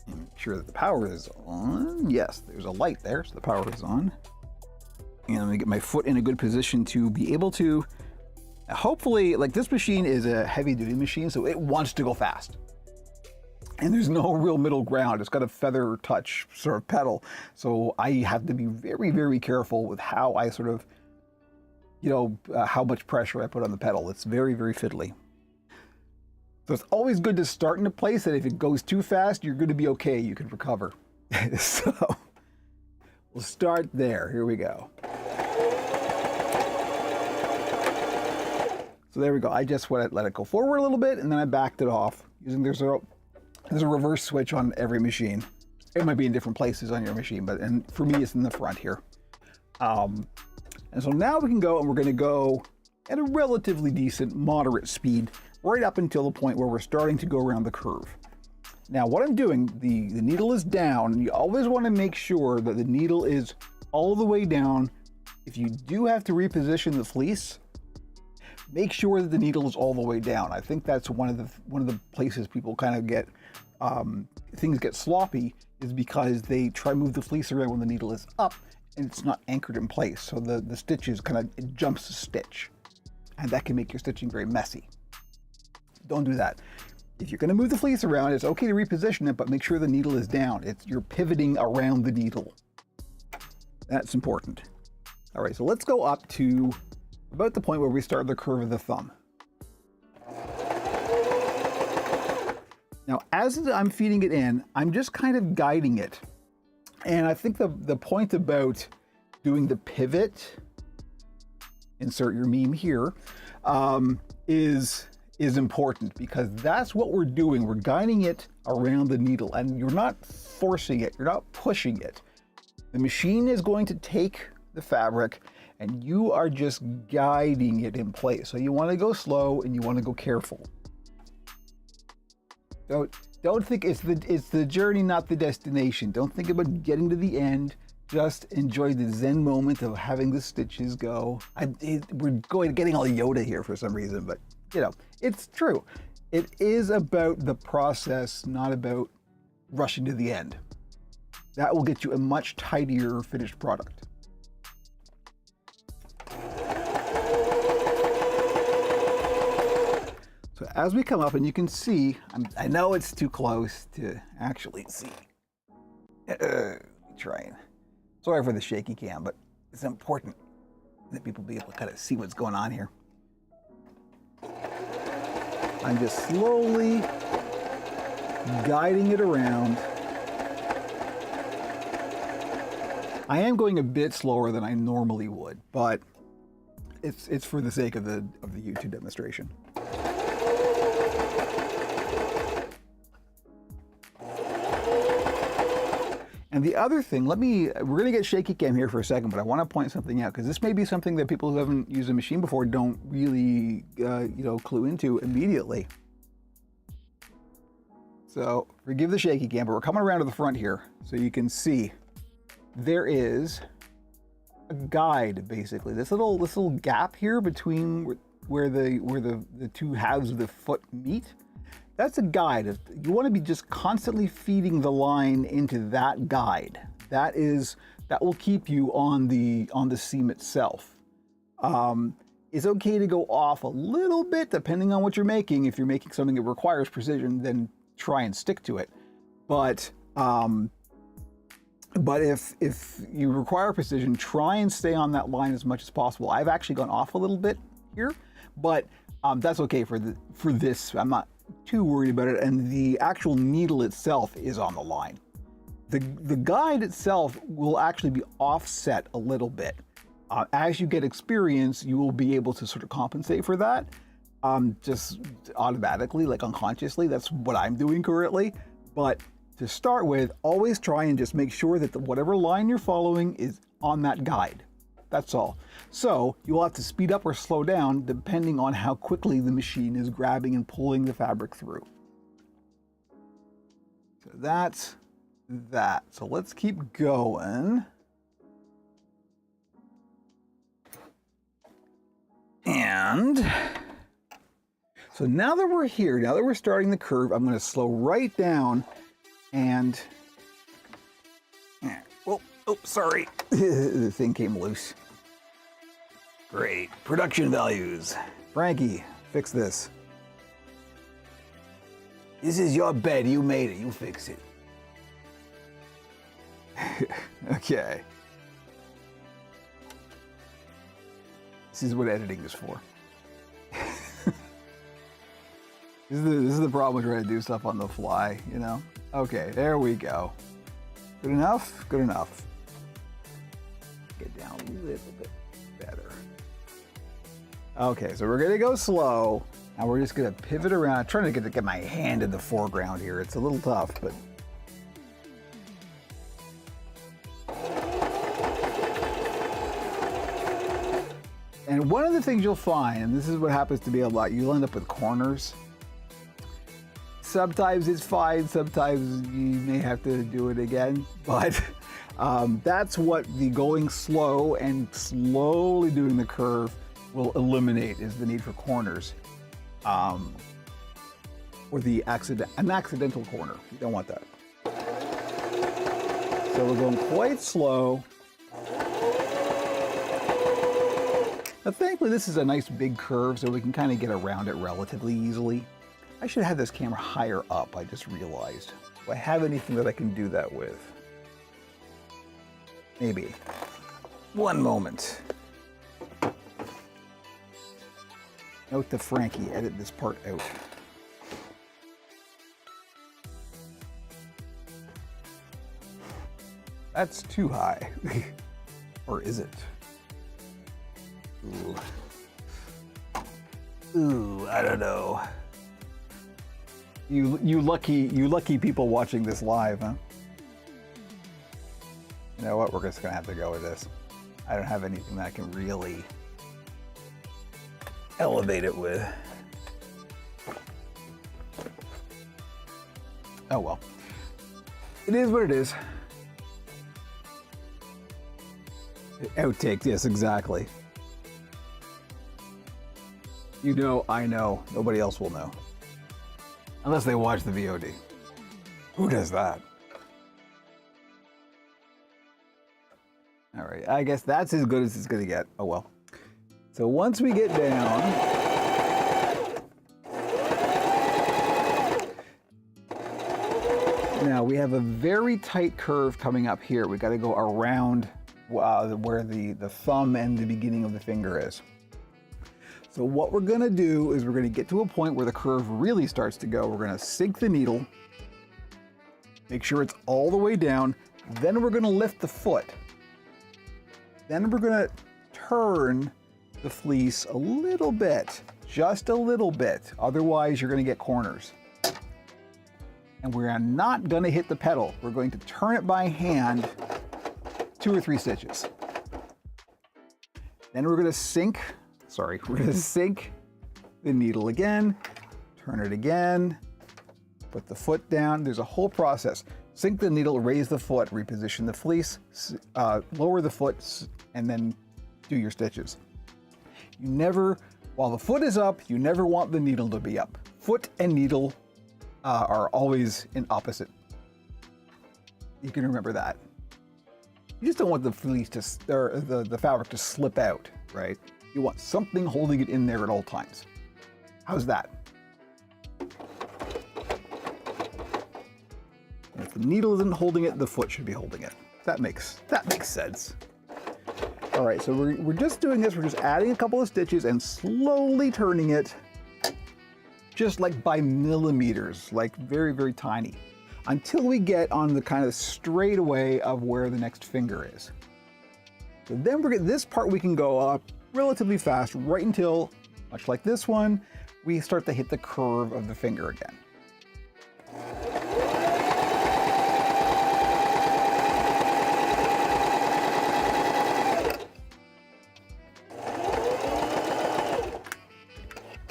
Make sure that the power is on. Yes, there's a light there, so the power is on. And I'm going to get my foot in a good position to be able to, hopefully, like this machine is a heavy duty machine, so it wants to go fast. And there's no real middle ground. It's got a feather touch sort of pedal. So I have to be very, very careful with how I sort of, how much pressure I put on the pedal. It's very, very fiddly. So it's always good to start in a place that if it goes too fast, you're going to be okay. You can recover. So we'll start there. Here we go. So there we go. I just let it go forward a little bit, and then I backed it off using there's a reverse switch on every machine. It might be in different places on your machine, and for me, it's in the front here. And so now we can go, and we're going to go at a relatively decent, moderate speed, right up until the point where we're starting to go around the curve. Now, what I'm doing, the needle is down, and you always want to make sure that the needle is all the way down. If you do have to reposition the fleece, make sure that the needle is all the way down. I think that's one of the places people kind of get things get sloppy, is because they try to move the fleece around when the needle is up and it's not anchored in place. So the stitches it jumps a stitch, and that can make your stitching very messy. Don't do that. If you're going to move the fleece around, it's okay to reposition it, but make sure the needle is down. You're pivoting around the needle. That's important. All right, so let's go up to about the point where we start the curve of the thumb. Now, as I'm feeding it in, I'm just kind of guiding it And I think the point about doing the pivot, insert your meme here, is important, because that's what we're doing. We're guiding it around the needle, and you're not forcing it, you're not pushing it. The machine is going to take the fabric and you are just guiding it in place. So you want to go slow and you want to go careful. Don't think it's the journey, not the destination. Don't think about getting to the end. Just enjoy the Zen moment of having the stitches go. We're getting all Yoda here for some reason, but you know, it's true. It is about the process, not about rushing to the end. That will get you a much tidier finished product. So as we come up, and you can see, I know it's too close to actually see. Trying. Sorry for the shaky cam, but it's important that people be able to kind of see what's going on here. I'm just slowly guiding it around. I am going a bit slower than I normally would, but it's for the sake of the YouTube demonstration. And the other thing, we're going to get shaky cam here for a second, but I want to point something out, because this may be something that people who haven't used a machine before don't really, clue into immediately. So forgive the shaky cam, but we're coming around to the front here, so you can see there is a guide, basically. This little gap here between where the two halves of the foot meet. That's a guide. You want to be just constantly feeding the line into that guide. That will keep you on the seam itself. It's okay to go off a little bit depending on what you're making. If you're making something that requires precision, then try and stick to it. But if you require precision, try and stay on that line as much as possible. I've actually gone off a little bit here, but that's okay for this. I'm not too worried about it, and the actual needle itself is on the line. The guide itself will actually be offset a little bit. As you get experience, you will be able to sort of compensate for that, just automatically, like unconsciously. That's what I'm doing currently. But to start with, always try and just make sure that whatever line you're following is on that guide. That's all. So you'll have to speed up or slow down depending on how quickly the machine is grabbing and pulling the fabric through. So that's that. So let's keep going. And so now that we're here, now that we're starting the curve, I'm going to slow right down and oh, sorry. The thing came loose. Great. Production values. Frankie, fix this. This is your bed. You made it. You fix it. Okay. This is what editing is for. This is the problem with trying to do stuff on the fly, you know? Okay, there we go. Good enough? Good enough. Get down a little bit better. Okay, so we're gonna go slow. Now we're just gonna pivot around. I'm trying to get my hand in the foreground here. It's a little tough, but. And one of the things you'll find, and this is what happens to be a lot, you'll end up with corners. Sometimes it's fine, sometimes you may have to do it again, but that's what the going slow and slowly doing the curve will eliminate, is the need for corners. Or an accidental corner. You don't want that. So we're going quite slow. Now, thankfully, this is a nice big curve, so we can kind of get around it relatively easily. I should have this camera higher up, I just realized. Do I have anything that I can do that with? Maybe. One moment. Note to Frankie, edit this part out. That's too high. Or is it? Ooh. Ooh, I don't know. You lucky people watching this live, huh? You know what? We're just gonna have to go with this. I don't have anything that I can really elevate it with. Oh well. It is what it is. Outtake, yes, exactly. You know, I know. Nobody else will know. Unless they watch the VOD. Who does that? All right, I guess that's as good as it's gonna get. Oh well. So once we get down, now we have a very tight curve coming up here. We got to go around where the thumb and the beginning of the finger is. So what we're gonna do is we're gonna get to a point where the curve really starts to go. We're gonna sink the needle, make sure it's all the way down. Then we're gonna lift the foot. Then we're gonna turn the fleece a little bit, just a little bit. Otherwise, you're gonna get corners. And we're not gonna hit the pedal. We're going to turn it by hand 2 or 3 stitches. Then we're gonna sink the needle again, turn it again, put the foot down. There's a whole process. Sink the needle, raise the foot, reposition the fleece, lower the foot, and then do your stitches. You never, while the foot is up, you never want the needle to be up. Foot and needle are always in opposite. You can remember that. You just don't want the fleece to, or the fabric to slip out, right? You want something holding it in there at all times. How's that? If the needle isn't holding it, the foot should be holding it. That makes sense. All right, so we're just doing this. We're just adding a couple of stitches and slowly turning it, just like by millimeters, like very, very tiny, until we get on the kind of straightaway of where the next finger is. So then this part we can go up relatively fast, right until, much like this one, we start to hit the curve of the finger again.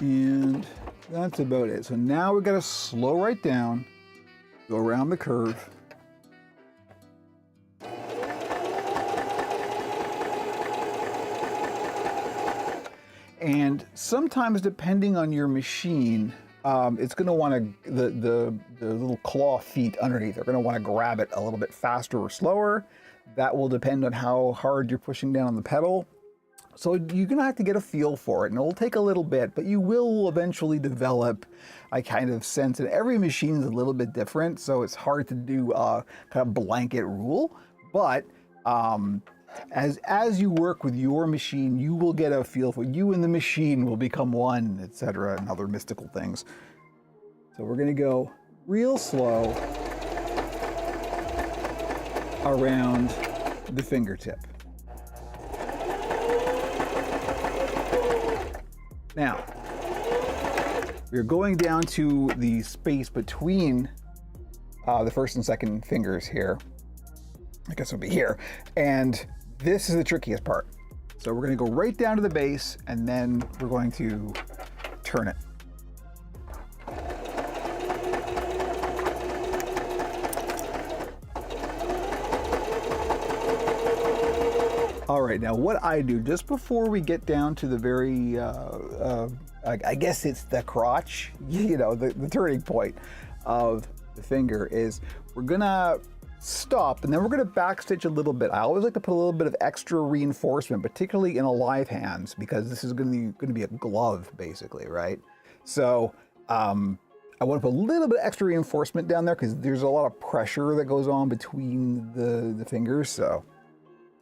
And that's about it. So now we've got to slow right down, go around the curve. And sometimes, depending on your machine, it's going to want to, the little claw feet underneath are going to want to grab it a little bit faster or slower. That will depend on how hard you're pushing down on the pedal. So you're going to have to get a feel for it, and it'll take a little bit, but you will eventually develop a kind of sense. And every machine is a little bit different, so it's hard to do a kind of blanket rule. But as you work with your machine, you will get a feel for you and the machine will become one, etc., and other mystical things. So we're going to go real slow around the fingertip. Now, we're going down to the space between the first and second fingers here. I guess it'll be here. And this is the trickiest part. So we're going to go right down to the base, and then we're going to turn it. All right, now what I do just before we get down to the very, I guess it's the crotch, you know, the turning point of the finger, is we're gonna stop and then we're gonna backstitch a little bit. I always like to put a little bit of extra reinforcement, particularly in a live hands, because this is gonna be a glove basically, right? So I want to put a little bit of extra reinforcement down there because there's a lot of pressure that goes on between the fingers. So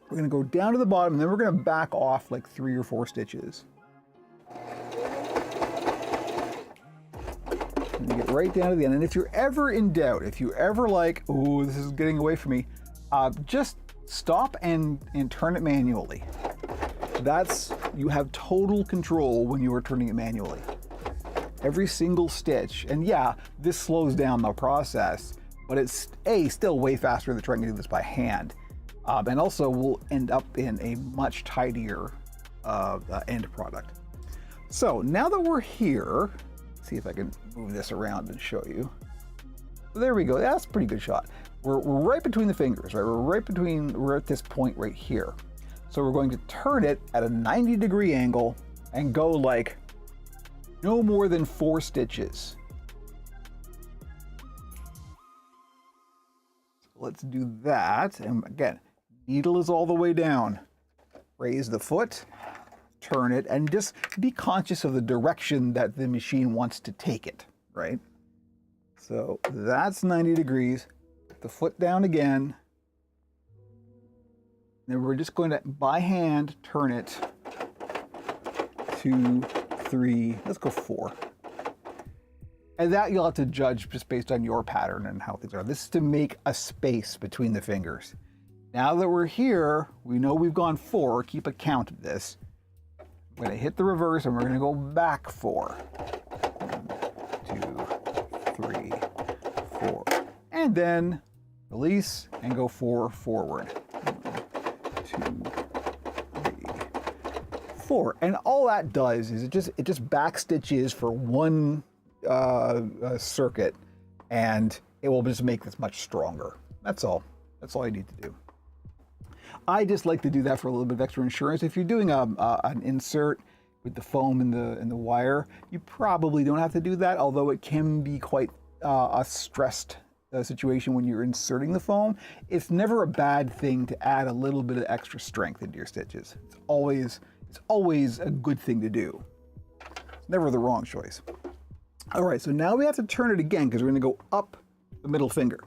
we're going to go down to the bottom, and then we're going to back off like 3 or 4 stitches. And you get right down to the end. And if you're ever in doubt, if you ever like, oh, this is getting away from me, Just stop and turn it manually. You have total control when you are turning it manually. Every single stitch, and yeah, this slows down the process, but it's still way faster than trying to do this by hand. And also will end up in a much tidier end product. So now that we're here, let's see if I can move this around and show you. There we go, that's a pretty good shot. We're right between the fingers, right? We're at this point right here. So we're going to turn it at a 90-degree angle and go like no more than 4 stitches. So let's do that. And again, needle is all the way down. Raise the foot, turn it, and just be conscious of the direction that the machine wants to take it, right? So that's 90 degrees. Put the foot down again. Then we're just going to, by hand, turn it 2, 3, let's go 4. And that you'll have to judge just based on your pattern and how things are. This is to make a space between the fingers. Now that we're here, we know we've gone 4, keep a count of this. I'm gonna hit the reverse and we're gonna go back 4. 1, 2, 3, 4. And then release and go 4 forward. 1, 2, 3, 4. And all that does is it just back stitches for one circuit, and it will just make this much stronger. That's all. That's all you need to do. I just like to do that for a little bit of extra insurance. If you're doing an insert with the foam and the wire, you probably don't have to do that, although it can be quite a stressed situation when you're inserting the foam. It's never a bad thing to add a little bit of extra strength into your stitches. It's always a good thing to do. It's never the wrong choice. All right, so now we have to turn it again because we're going to go up the middle finger,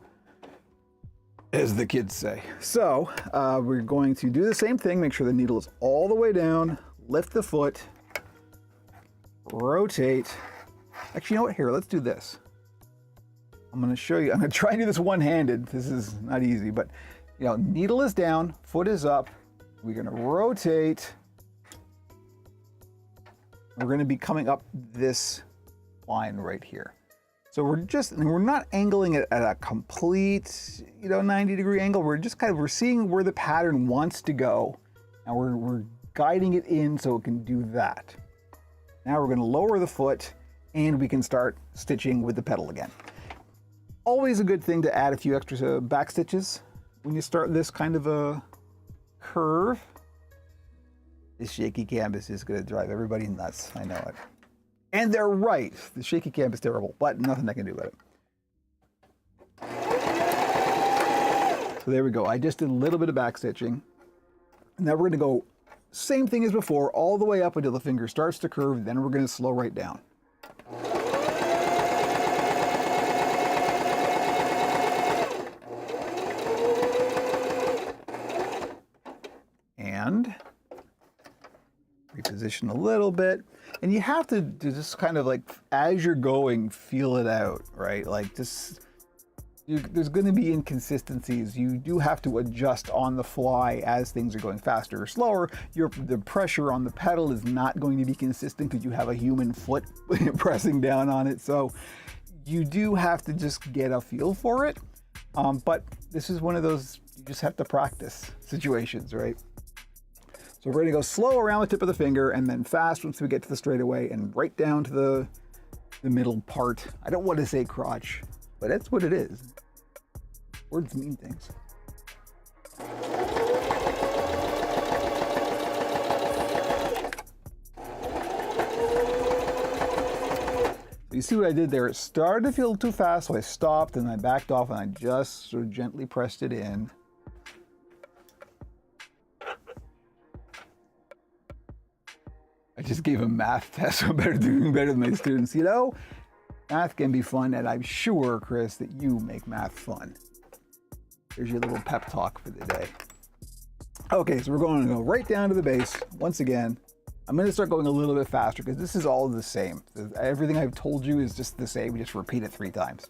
as the kids say. So we're going to do the same thing, make sure the needle is all the way down, lift the foot, rotate. Actually, you know what? Here, let's do this. I'm going to show you. I'm going to try and do this one-handed. This is not easy, but you know, needle is down, foot is up. We're going to rotate. We're going to be coming up this line right here. So we're not angling it at a complete, 90-degree angle. We're seeing where the pattern wants to go, and we're guiding it in so it can do that. Now we're going to lower the foot, and we can start stitching with the pedal again. Always a good thing to add a few extra back stitches when you start this kind of a curve. This shaky canvas is going to drive everybody nuts. I know it. And they're right. The shaky cam is terrible, but nothing I can do about it. So there we go. I just did a little bit of back stitching. Now we're going to go same thing as before, all the way up until the finger starts to curve. Then we're going to slow right down. And reposition a little bit. And you have to just kind of like, as you're going, feel it out, right? Like there's going to be inconsistencies. You do have to adjust on the fly as things are going faster or slower. The pressure on the pedal is not going to be consistent because you have a human foot pressing down on it. So you do have to just get a feel for it. But this is one of those, you just have to practice situations, right? So we're going to go slow around the tip of the finger and then fast once we get to the straightaway and right down to the middle part. I don't want to say crotch, but that's what it is. Words mean things. You see what I did there? It started to feel too fast, so I stopped and I backed off and I just sort of gently pressed it in. I just gave a math test, so I'm doing better than my students. Math can be fun, and I'm sure, Chris, that you make math fun. There's your little pep talk for the day. Okay, so we're going to go right down to the base. Once again, I'm going to start going a little bit faster because this is all the same. Everything I've told you is just the same. We just repeat it 3 times.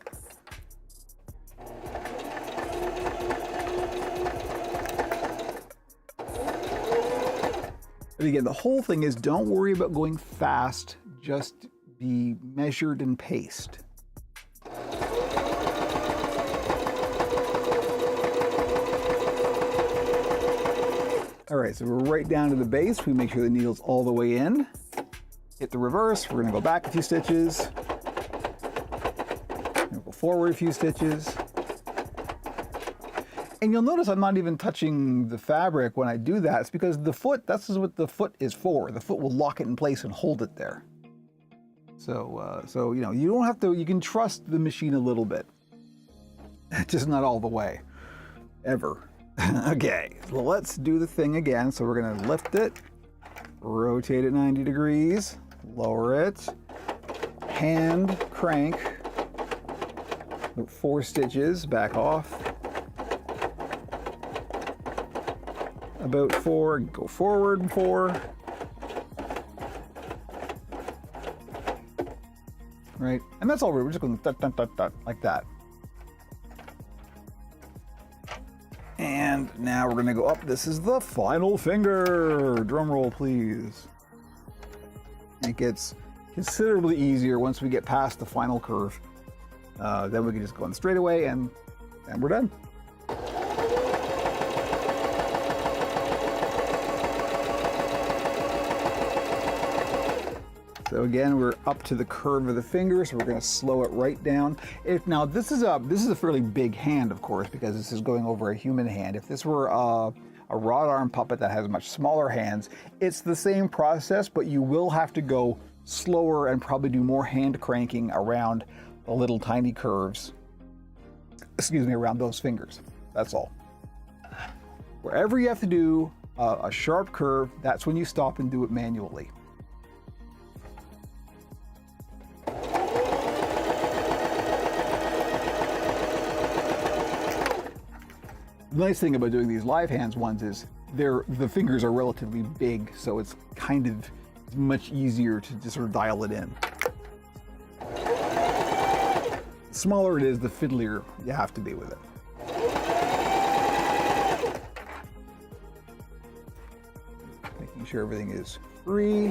But again, the whole thing is don't worry about going fast, just be measured and paced. All right, so we're right down to the base. We make sure the needle's all the way in. Hit the reverse. We're gonna go back a few stitches. Go forward a few stitches. And you'll notice I'm not even touching the fabric when I do that. It's because the foot, that's what the foot is for. The foot will lock it in place and hold it there. So you know, you don't have to, you can trust the machine a little bit. Just not all the way, ever. Okay, so let's do the thing again. So we're gonna lift it, rotate it 90 degrees, lower it, hand crank, 4 stitches, back off. About 4, go forward 4. Right, and that's all we're just going dot, dot, dot, dot, like that. And now we're gonna go up. This is the final finger. Drum roll, please. It gets considerably easier once we get past the final curve. Then we can just go on the straightaway and we're done. So again, we're up to the curve of the finger, so we're going to slow it right down. Now this is a fairly big hand, of course, because this is going over a human hand. If this were a rod arm puppet that has much smaller hands, it's the same process, but you will have to go slower and probably do more hand cranking around the little tiny curves. Excuse me, around those fingers. That's all. Wherever you have to do a sharp curve, that's when you stop and do it manually. The nice thing about doing these live hands ones is the fingers are relatively big, so it's kind of much easier to just sort of dial it in. The smaller it is, the fiddlier you have to be with it. Making sure everything is free.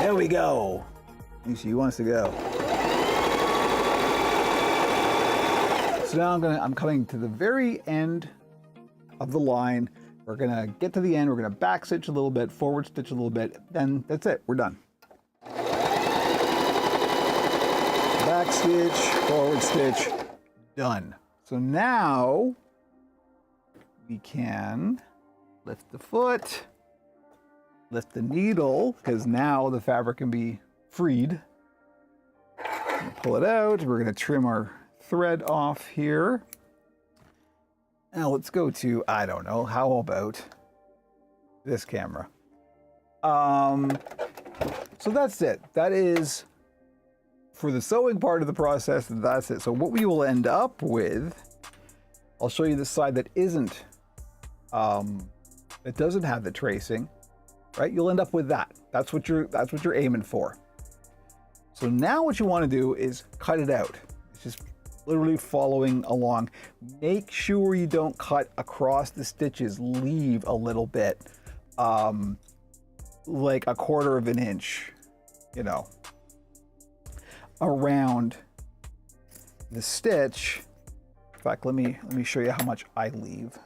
There we go. He wants to go. So now I'm coming to the very end of the line. We're gonna get to the end, we're gonna back stitch a little bit, forward stitch a little bit, then that's it, we're done. Back stitch, forward stitch, done. So now we can lift the foot, lift the needle, because now the fabric can be freed. Pull it out, we're gonna trim our thread off here. Now let's go to, I don't know, how about this camera? So that's it. That is, for the sewing part of the process, that's it. So what we will end up with, I'll show you the side that isn't, that doesn't have the tracing, right? You'll end up with that. That's what you're aiming for. So now what you want to do is cut it out. It's just literally following along. Make sure you don't cut across the stitches. Leave a little bit, like 1/4 of an inch, you know, around the stitch. In fact, let me show you how much I leave.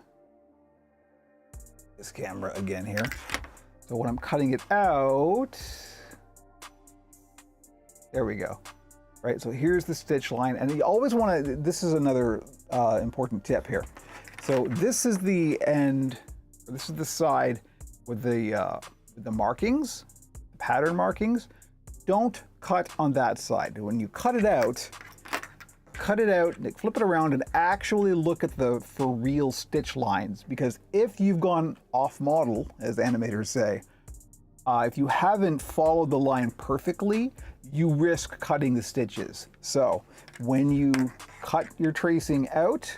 This camera again here. So when I'm cutting it out, there we go. Right, so here's the stitch line, and you always want to, this is another important tip here. So this is the end, this is the side with the markings, pattern markings. Don't cut on that side. When you cut it out, flip it around and actually look at the for real stitch lines, because if you've gone off model, as animators say, if you haven't followed the line perfectly, you risk cutting the stitches. So when you cut your tracing out,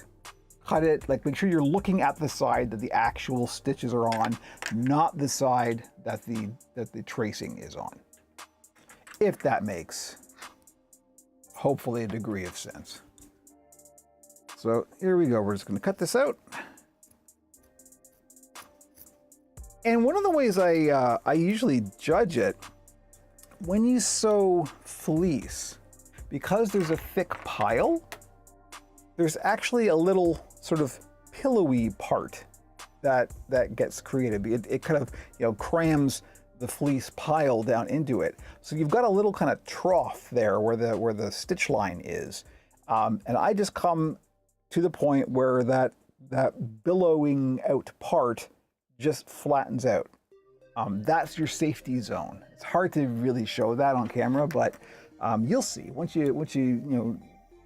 cut it, like make sure you're looking at the side that the actual stitches are on, not the side that the tracing is on. If that makes, hopefully, a degree of sense. So here we go, we're just gonna cut this out. And one of the ways I usually judge it, when you sew fleece, because there's a thick pile, there's actually a little sort of pillowy part that gets created. It kind of, you know, crams the fleece pile down into it. So you've got a little kind of trough there where the stitch line is. And I just come to the point where that billowing out part just flattens out. That's your safety zone. It's hard to really show that on camera, but you'll see. Once you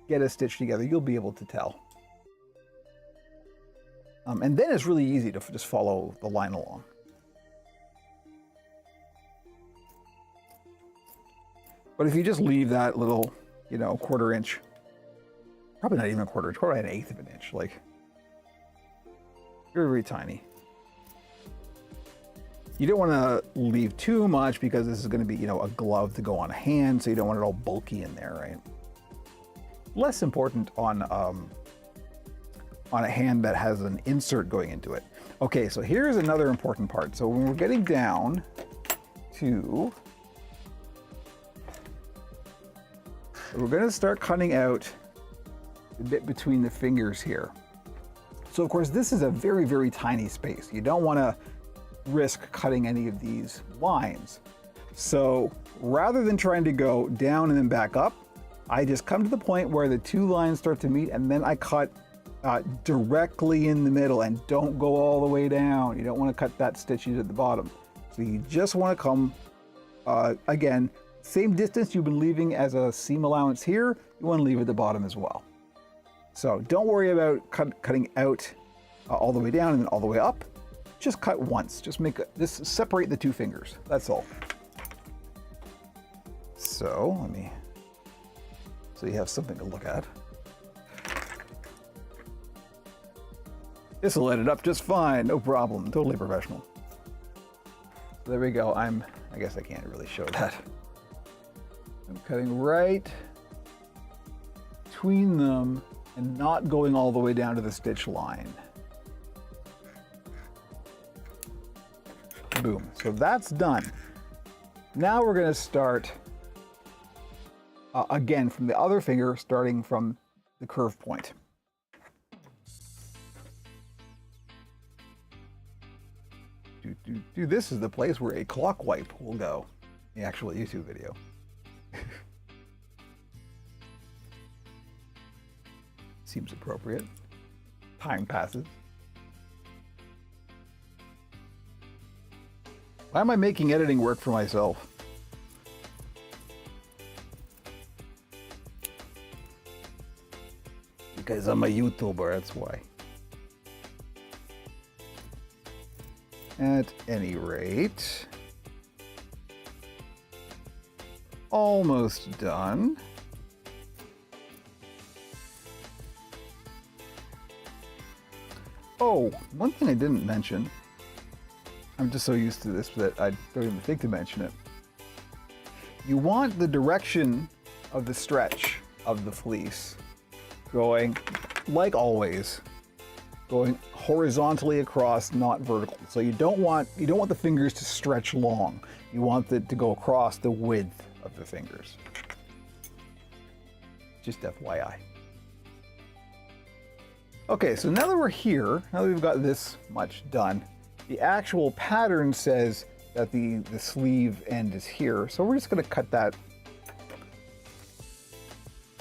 get a stitch together, you'll be able to tell. And then it's really easy to just follow the line along. But if you just leave that little, quarter inch, probably not even a quarter inch, probably an eighth of an inch, like very, very tiny. You don't want to leave too much because this is going to be, a glove to go on a hand, so you don't want it all bulky in there, right? Less important on a hand that has an insert going into it. Okay, so here's another important part. So when we're getting down to, we're going to start cutting out the bit between the fingers here. So of course, this is a very, very tiny space. You don't want to risk cutting any of these lines. So rather than trying to go down and then back up, I just come to the point where the two lines start to meet, and then I cut directly in the middle, and don't go all the way down. You don't want to cut that stitches at the bottom. So you just want to come, again, same distance you've been leaving as a seam allowance here, you want to leave at the bottom as well. So don't worry about cutting out all the way down and then all the way up. Just cut once. Just separate the two fingers. That's all. So so you have something to look at. This will let it up just fine, no problem, totally professional. So there we go. I guess I can't really show that. I'm cutting right between them and not going all the way down to the stitch line. Boom. So that's done. Now we're going to start again from the other finger, starting from the curve point. This is the place where a clock wipe will go in the actual YouTube video. Seems appropriate. Time passes. Why am I making editing work for myself? Because I'm a YouTuber, that's why. At any rate, almost done. Oh, one thing I didn't mention. I'm just so used to this that I don't even think to mention it. You want the direction of the stretch of the fleece going, like always, going horizontally across, not vertical. So you don't want the fingers to stretch long. You want it to go across the width of the fingers. Just FYI. Okay, so now that we're here, now that we've got this much done, the actual pattern says that the sleeve end is here. So we're just going to cut that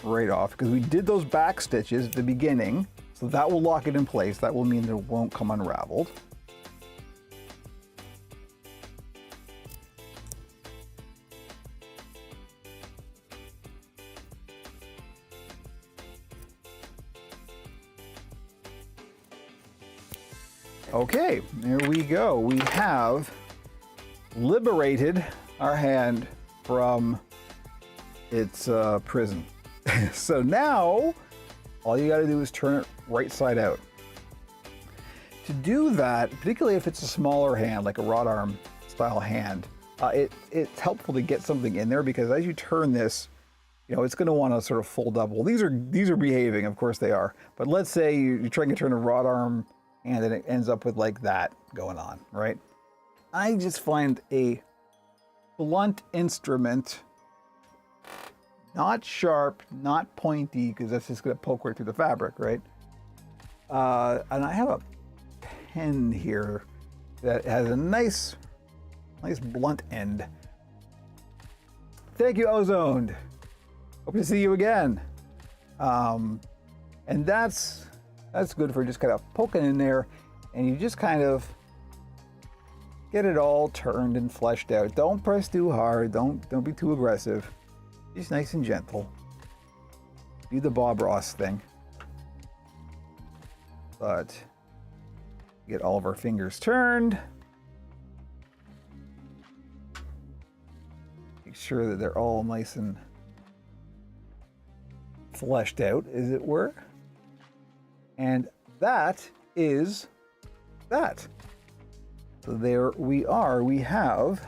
right off because we did those back stitches at the beginning. So that will lock it in place. That will mean that it won't come unraveled. Okay, there we go. We have liberated our hand from its prison. So now, all you gotta do is turn it right side out. To do that, particularly if it's a smaller hand, like a rod arm style hand, it's helpful to get something in there because as you turn this, it's gonna wanna sort of fold up. Well, these are behaving, of course they are. But let's say you're trying to turn a rod arm and then it ends up with like that going on, right? I just find a blunt instrument, not sharp, not pointy, because that's just going to poke right through the fabric, right? And I have a pen here that has a nice blunt end. Thank you, Ozoned. Hope to see you again. And that's good for just kind of poking in there, and you just kind of get it all turned and fleshed out. Don't press too hard. Don't be too aggressive. Just nice and gentle. Do the Bob Ross thing. But get all of our fingers turned. Make sure that they're all nice and fleshed out, as it were. And that is that. So there we are. We have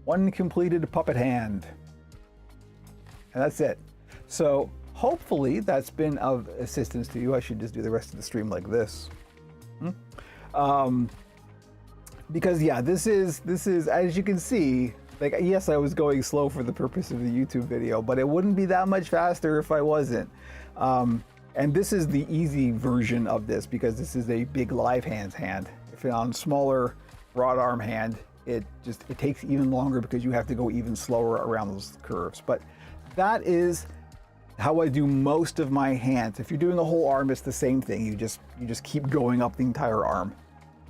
one completed puppet hand. And that's it. So hopefully that's been of assistance to you. I should just do the rest of the stream like this. Because yeah, this is, as you can see, like, yes, I was going slow for the purpose of the YouTube video, but it wouldn't be that much faster if I wasn't. And this is the easy version of this, because this is a big live hands hand. If you're on smaller broad arm hand, it takes even longer because you have to go even slower around those curves. But that is how I do most of my hands. If you're doing a whole arm, it's the same thing. You just keep going up the entire arm.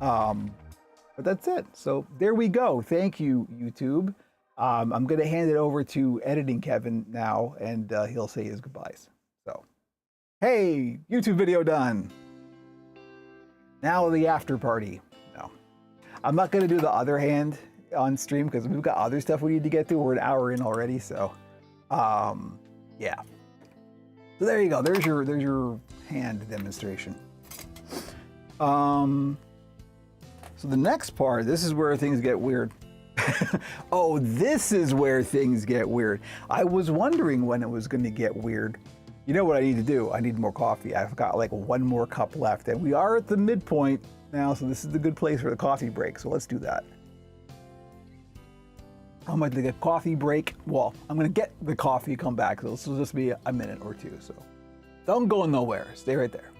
But that's it. So there we go. Thank you, YouTube. I'm going to hand it over to Editing Kevin now, and he'll say his goodbyes. So, hey, YouTube video done. Now the after party. No, I'm not going to do the other hand on stream because we've got other stuff we need to get to. We're an hour in already, so yeah. So there you go. There's your hand demonstration. So the next part, this is where things get weird. Oh, this is where things get weird. I was wondering when it was going to get weird. You know what I need to do? I need more coffee. I've got like one more cup left, and we are at the midpoint now, so this is the good place for the coffee break. So let's do that. I'm going to get a coffee break. Well, I'm going to get the coffee, come back. So this will just be a minute or two. So don't go nowhere. Stay right there.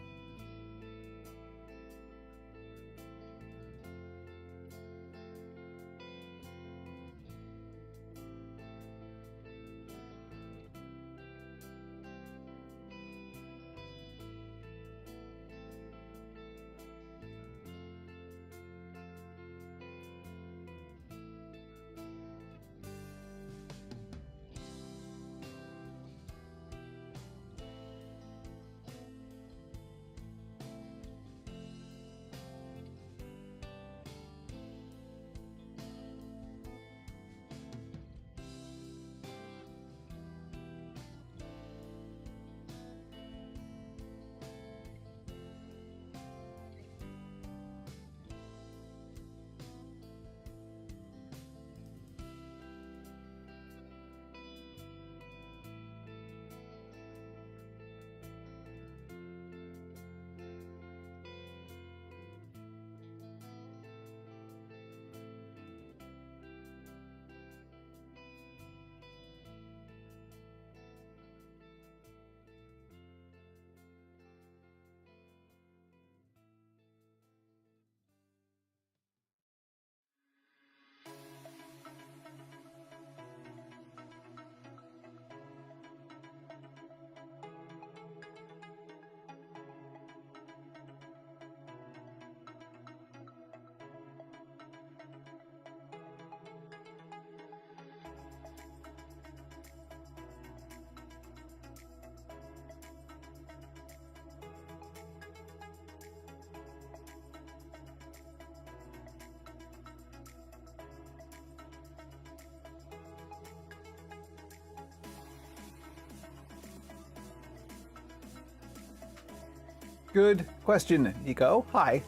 Good question, Nico. Hi.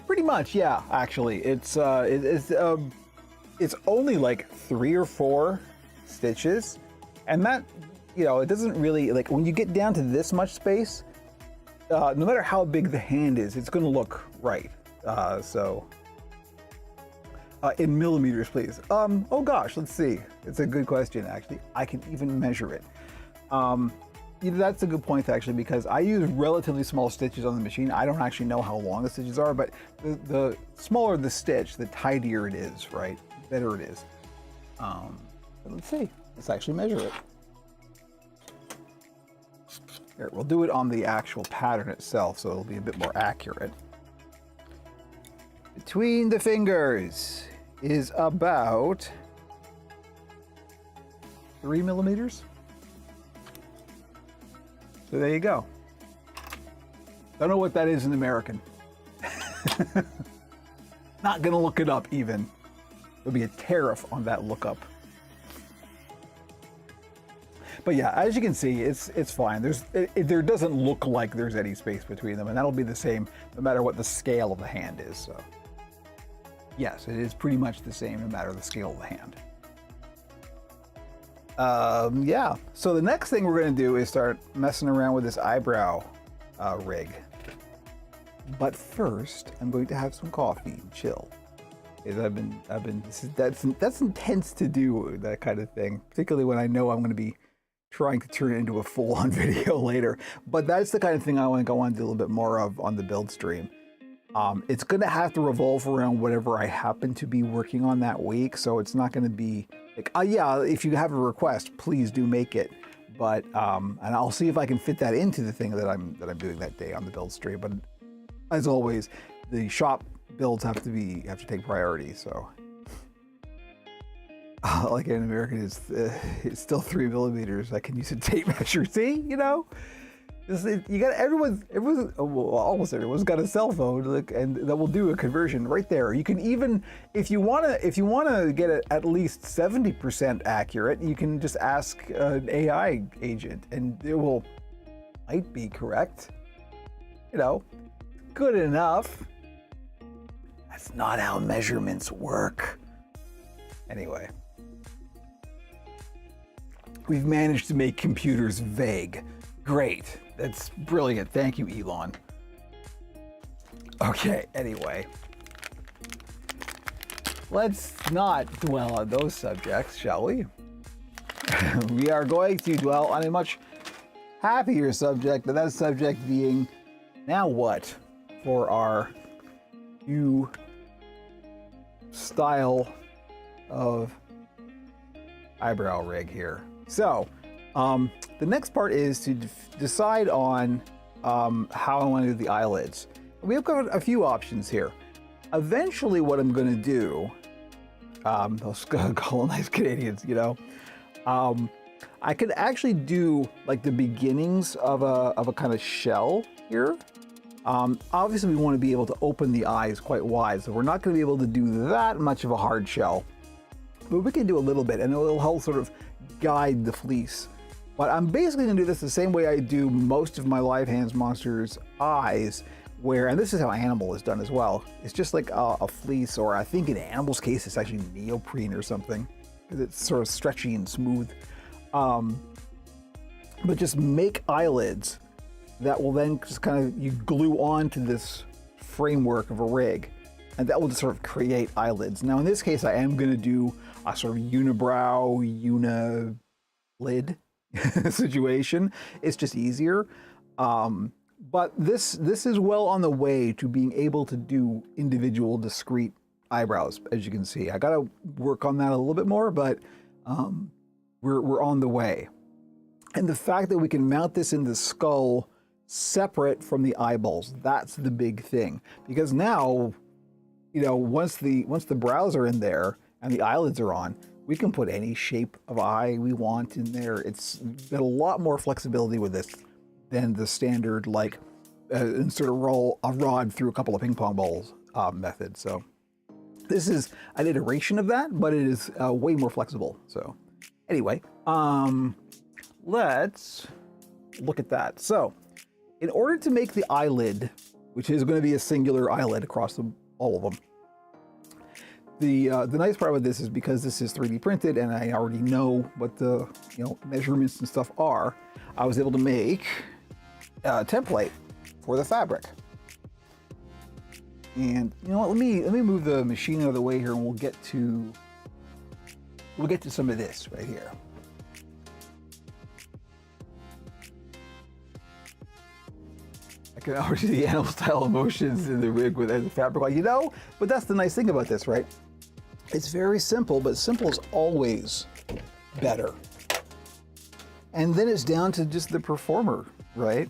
Pretty much, yeah. Actually, it's only like 3 or 4 stitches, and that, you know, it doesn't really, like, when you get down to this much space, no matter how big the hand is, it's going to look right. So In millimeters, please. Oh gosh, let's see. It's a good question, actually. I can even measure it. That's a good point, actually, because I use relatively small stitches on the machine. I don't actually know how long the stitches are, but the smaller the stitch, the tidier it is, right? The better it is. But let's see. Let's actually measure it. Here, we'll do it on the actual pattern itself, so it'll be a bit more accurate. Between the fingers is about 3 millimeters. So there you go. Don't know what that is in American. Not gonna look it up even. There'll be a tariff on that lookup. But yeah, as you can see, it's fine. There doesn't look like there's any space between them, and that'll be the same no matter what the scale of the hand is. So yes, it is pretty much the same no matter the scale of the hand. Yeah, so the next thing we're going to do is start messing around with this eyebrow rig. But first, I'm going to have some coffee and chill. Because that's intense to do, that kind of thing, particularly when I know I'm going to be trying to turn it into a full-on video later. But that's the kind of thing I want to go on to do a little bit more of on the build stream. It's going to have to revolve around whatever I happen to be working on that week, so it's not going to be like, yeah, if you have a request, please do make it. But and I'll see if I can fit that into the thing that I'm doing that day on the build stream. But as always, the shop builds have to take priority. So like in American, it's still 3 millimeters. I can use a tape measure. See, you know. You got almost everyone's got a cell phone, and that will do a conversion right there. You can even, if you wanna get it at least 70% accurate, you can just ask an AI agent, and it might be correct. You know, good enough. That's not how measurements work. Anyway, we've managed to make computers vague. Great. That's brilliant. Thank you, Elon. Okay, anyway. Let's not dwell on those subjects, shall we? We are going to dwell on a much happier subject, and that subject being, now what for our new style of eyebrow rig here. So, the next part is to decide on how I want to do the eyelids. We've got a few options here. Eventually what I'm going to do, those colonized Canadians, you know, I could actually do like the beginnings of a kind of shell here. Obviously we want to be able to open the eyes quite wide, so we're not going to be able to do that much of a hard shell. But we can do a little bit, and it'll help sort of guide the fleece. But I'm basically going to do this the same way I do most of my Live Hands Monsters eyes, and this is how Animal is done as well. It's just like a fleece, or I think in Animal's case it's actually neoprene or something, because it's sort of stretchy and smooth. But just make eyelids that will then just kind of, you glue onto this framework of a rig, and that will just sort of create eyelids. Now in this case I am going to do a sort of unibrow, unilid situation. It's just easier. But this is well on the way to being able to do individual discrete eyebrows, as you can see. I gotta work on that a little bit more, but we're on the way. And the fact that we can mount this in the skull separate from the eyeballs, that's the big thing. Because now, you know, once the brows are in there and the eyelids are on, we can put any shape of eye we want in there. It's got a lot more flexibility with this than the standard, like, insert a rod through a couple of ping pong balls method. So this is an iteration of that, but it is way more flexible. So anyway, let's look at that. So in order to make the eyelid, which is going to be a singular eyelid across all of them, the nice part about this is because this is 3D printed and I already know what the measurements and stuff are, I was able to make a template for the fabric. And you know what? Let me move the machine out of the way here, and we'll get to some of this right here. I can already see the animal style emotions in the rig with the fabric, you know. But that's the nice thing about this, right? It's very simple, but simple is always better. And then it's down to just the performer, right?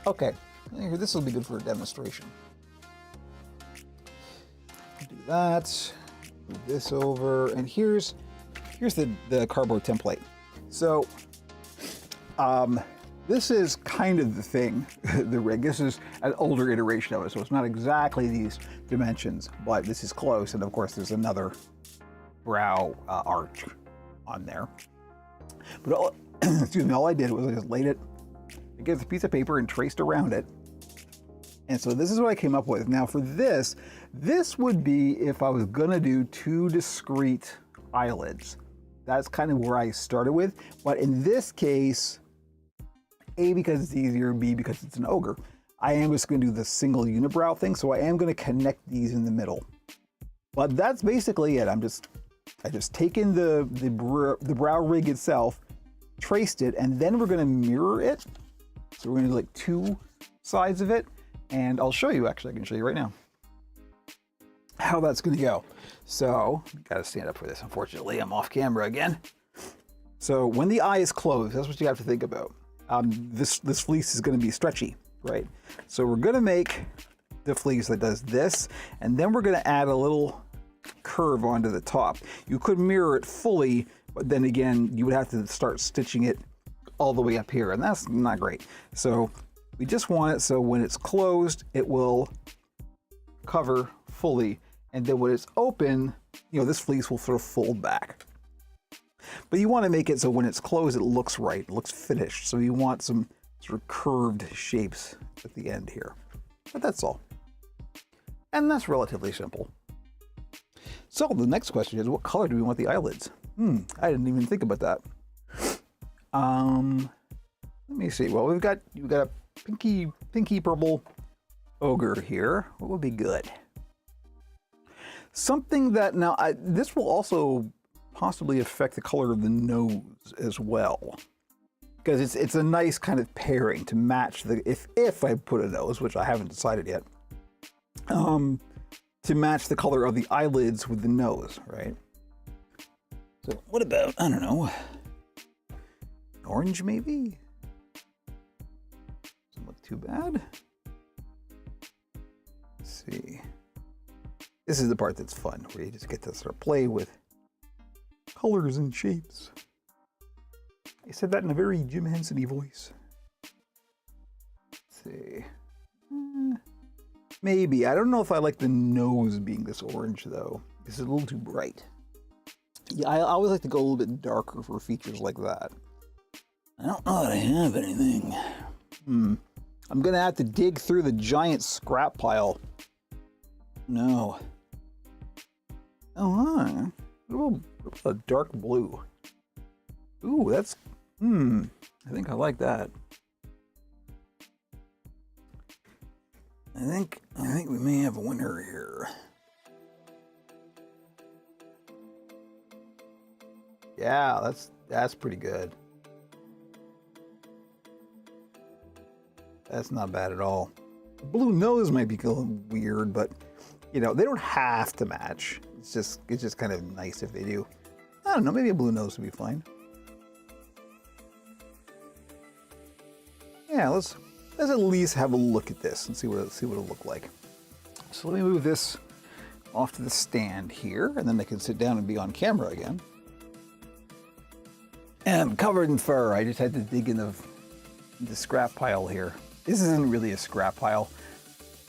Okay, this will be good for a demonstration. Do that, move this over, and here's the cardboard template. So, this is kind of the thing, the rig. This is an older iteration of it, so it's not exactly these dimensions, but this is close, and of course there's another brow arch on there. But excuse me, all I did was I just laid it, I get the piece of paper and traced around it. And so this is what I came up with. Now for this would be if I was gonna do 2 discrete eyelids. That's kind of where I started with. But in this case, A, because it's easier, B, because it's an ogre, I am just gonna do the single unibrow thing. So I am gonna connect these in the middle. But that's basically it. I just taken the brow rig itself, traced it, and then we're gonna mirror it. So we're gonna do like 2 sides of it, and I'll show you, actually, I can show you right now how that's gonna go. So, gotta stand up for this, unfortunately, I'm off camera again. So when the eye is closed, that's what you have to think about. This fleece is gonna be stretchy, right? So we're gonna make the fleece that does this, and then we're gonna add a little curve onto the top. You could mirror it fully, but then again, you would have to start stitching it all the way up here, and that's not great. So we just want it so when it's closed, it will cover fully, and then when it's open, you know, this fleece will sort of fold back. But you want to make it so when it's closed, it looks right, it looks finished. So you want some sort of curved shapes at the end here. But that's all. And that's relatively simple. So the next question is, what color do we want the eyelids? I didn't even think about that. Let me see. Well, we've got a pinky purple ogre here. What would be good? Something that now this will also possibly affect the color of the nose as well, because it's a nice kind of pairing to match the if I put a nose, which I haven't decided yet, to match the color of the eyelids with the nose, right? So what about, I don't know, orange maybe? Doesn't look too bad. Let's see. This is the part that's fun, where you just get to sort of play with colors and shapes. I said that in a very Jim Henson-y voice. Let's see. Maybe. I don't know if I like the nose being this orange, though. It's a little too bright. Yeah, I always like to go a little bit darker for features like that. I don't know that I have anything. I'm gonna have to dig through the giant scrap pile. No. Oh, hi. What about a dark blue? Ooh, that's, I think I like that. I think we may have a winner here. Yeah, that's pretty good. That's not bad at all. Blue nose might be a little weird, but you know, they don't have to match. It's just kind of nice if they do. I don't know, maybe a blue nose would be fine. Yeah, let's at least have a look at this and see what it'll look like. So let me move this off to the stand here, and then I can sit down and be on camera again. And I'm covered in fur. I just had to dig in the scrap pile here. This isn't really a scrap pile.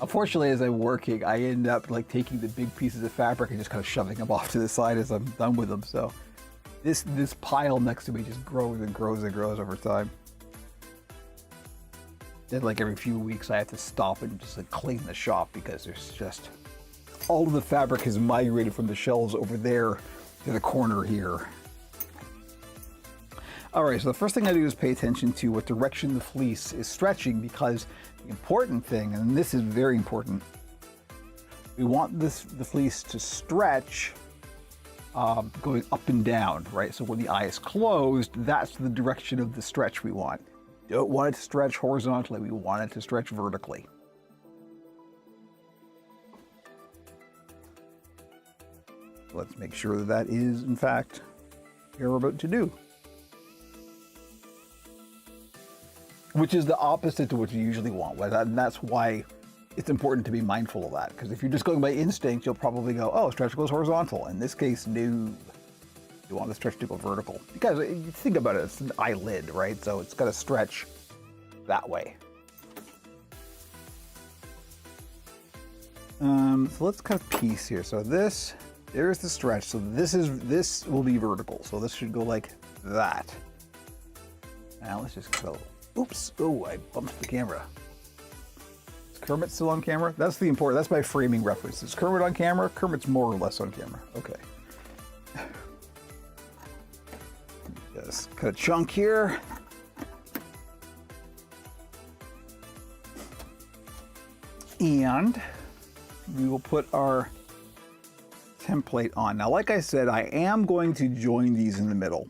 Unfortunately, as I'm working, I end up like taking the big pieces of fabric and just kind of shoving them off to the side as I'm done with them. So this pile next to me just grows and grows and grows over time. Then like every few weeks, I have to stop and just like clean the shop because there's just all of the fabric has migrated from the shelves over there to the corner here. All right, so the first thing I do is pay attention to what direction the fleece is stretching, because the important thing, and this is very important, we want the fleece to stretch going up and down, right? So when the eye is closed, that's the direction of the stretch we want. Don't want it to stretch horizontally, we want it to stretch vertically. Let's make sure that that is, in fact, what we're about to do. Which is the opposite to what you usually want. And that's why it's important to be mindful of that. Because if you're just going by instinct, you'll probably go, oh, stretch goes horizontal. In this case, no. You want the stretch to go vertical. Because you think about it, it's an eyelid, right? So it's got to stretch that way. So let's cut a piece here. So this, there's the stretch. So this will be vertical. So this should go like that. Now let's just go. Oops, oh, I bumped the camera. Is Kermit still on camera? That's the important, that's my framing reference. Is Kermit on camera? Kermit's more or less on camera, okay. Just cut a chunk here. And we will put our template on. Now, like I said, I am going to join these in the middle.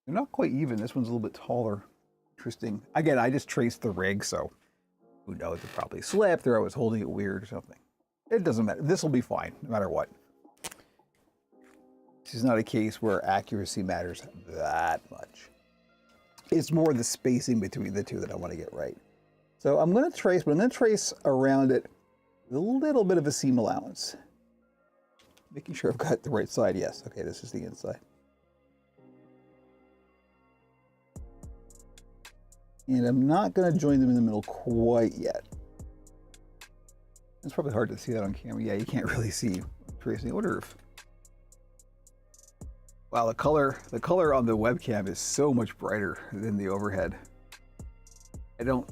They're not quite even. This one's a little bit taller. Interesting. Again, I just traced the rig, so who knows? It probably slipped or I was holding it weird or something. It doesn't matter. This will be fine, no matter what. This is not a case where accuracy matters that much. It's more the spacing between the two that I want to get right. So I'm going to trace, but I'm going to trace around it with a little bit of a seam allowance. Making sure I've got the right side. Yes. Okay, this is the inside. And I'm not going to join them in the middle quite yet. It's probably hard to see that on camera. Yeah, you can't really see tracing. I wonder if... Wow, the color on the webcam is so much brighter than the overhead. I don't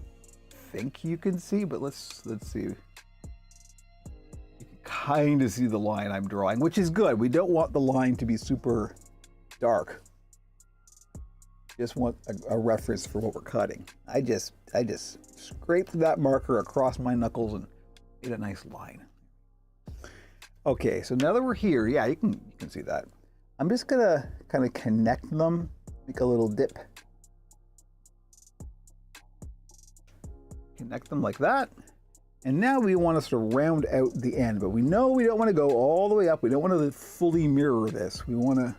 think you can see, but let's see. You can kind of see the line I'm drawing, which is good. We don't want the line to be super dark. Just want a reference for what we're cutting. I just scraped that marker across my knuckles and made a nice line. Okay, so now that we're here, yeah, you can see that. I'm just gonna kind of connect them, make a little dip. Connect them like that. And now we want to sort of round out the end, but we know we don't want to go all the way up. We don't want to fully mirror this. We want to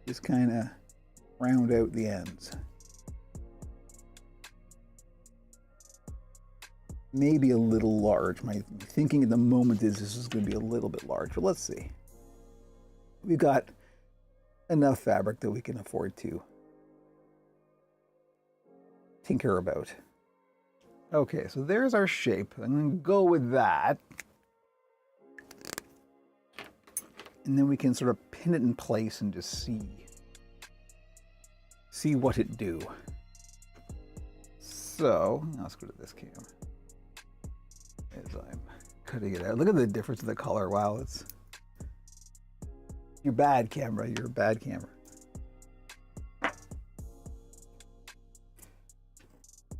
just kind of round out the ends. Maybe a little large. My thinking at the moment is this is going to be a little bit large, but let's see. We've got enough fabric that we can afford to tinker about. Okay, so there's our shape. I'm going to go with that. And then we can sort of pin it in place and just see what it do. So, let's go to this cam. As I'm cutting it out. Look at the difference in the color. Wow, it's... You're bad, camera. You're a bad camera.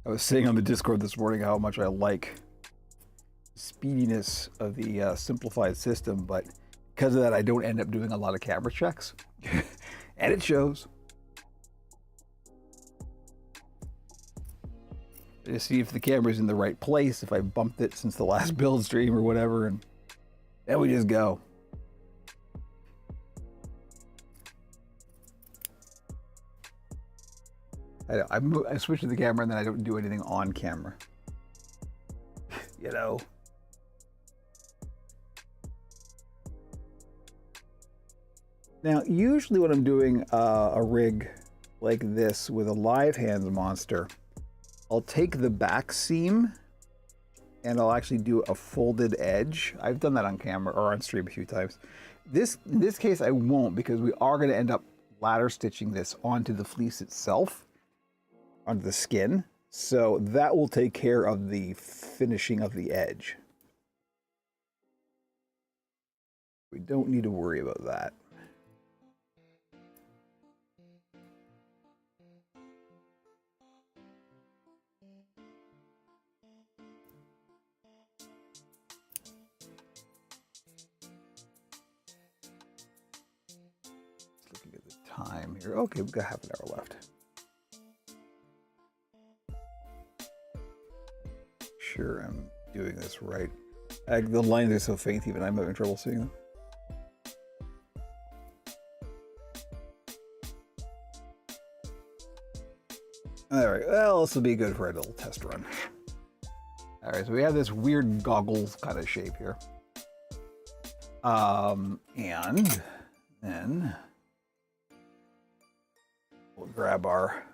I was saying on the Discord this morning how much I like the speediness of the simplified system, but because of that, I don't end up doing a lot of camera checks. And it shows. I just see if the camera's in the right place, if I bumped it since the last build stream or whatever, and then we just go. I switch to the camera and then I don't do anything on camera. You know. Now, usually when I'm doing a rig like this with a live hands monster, I'll take the back seam and I'll actually do a folded edge. I've done that on camera or on stream a few times. In this case, I won't, because we are going to end up ladder stitching this onto the fleece itself, onto the skin. So that will take care of the finishing of the edge. We don't need to worry about that. here. Okay, we've got half an hour left. Sure, I'm doing this right. The lines are so faint, even I'm having trouble seeing them. All right, well, this will be good for a little test run. All right, so we have this weird goggles kind of shape here. And then we'll grab our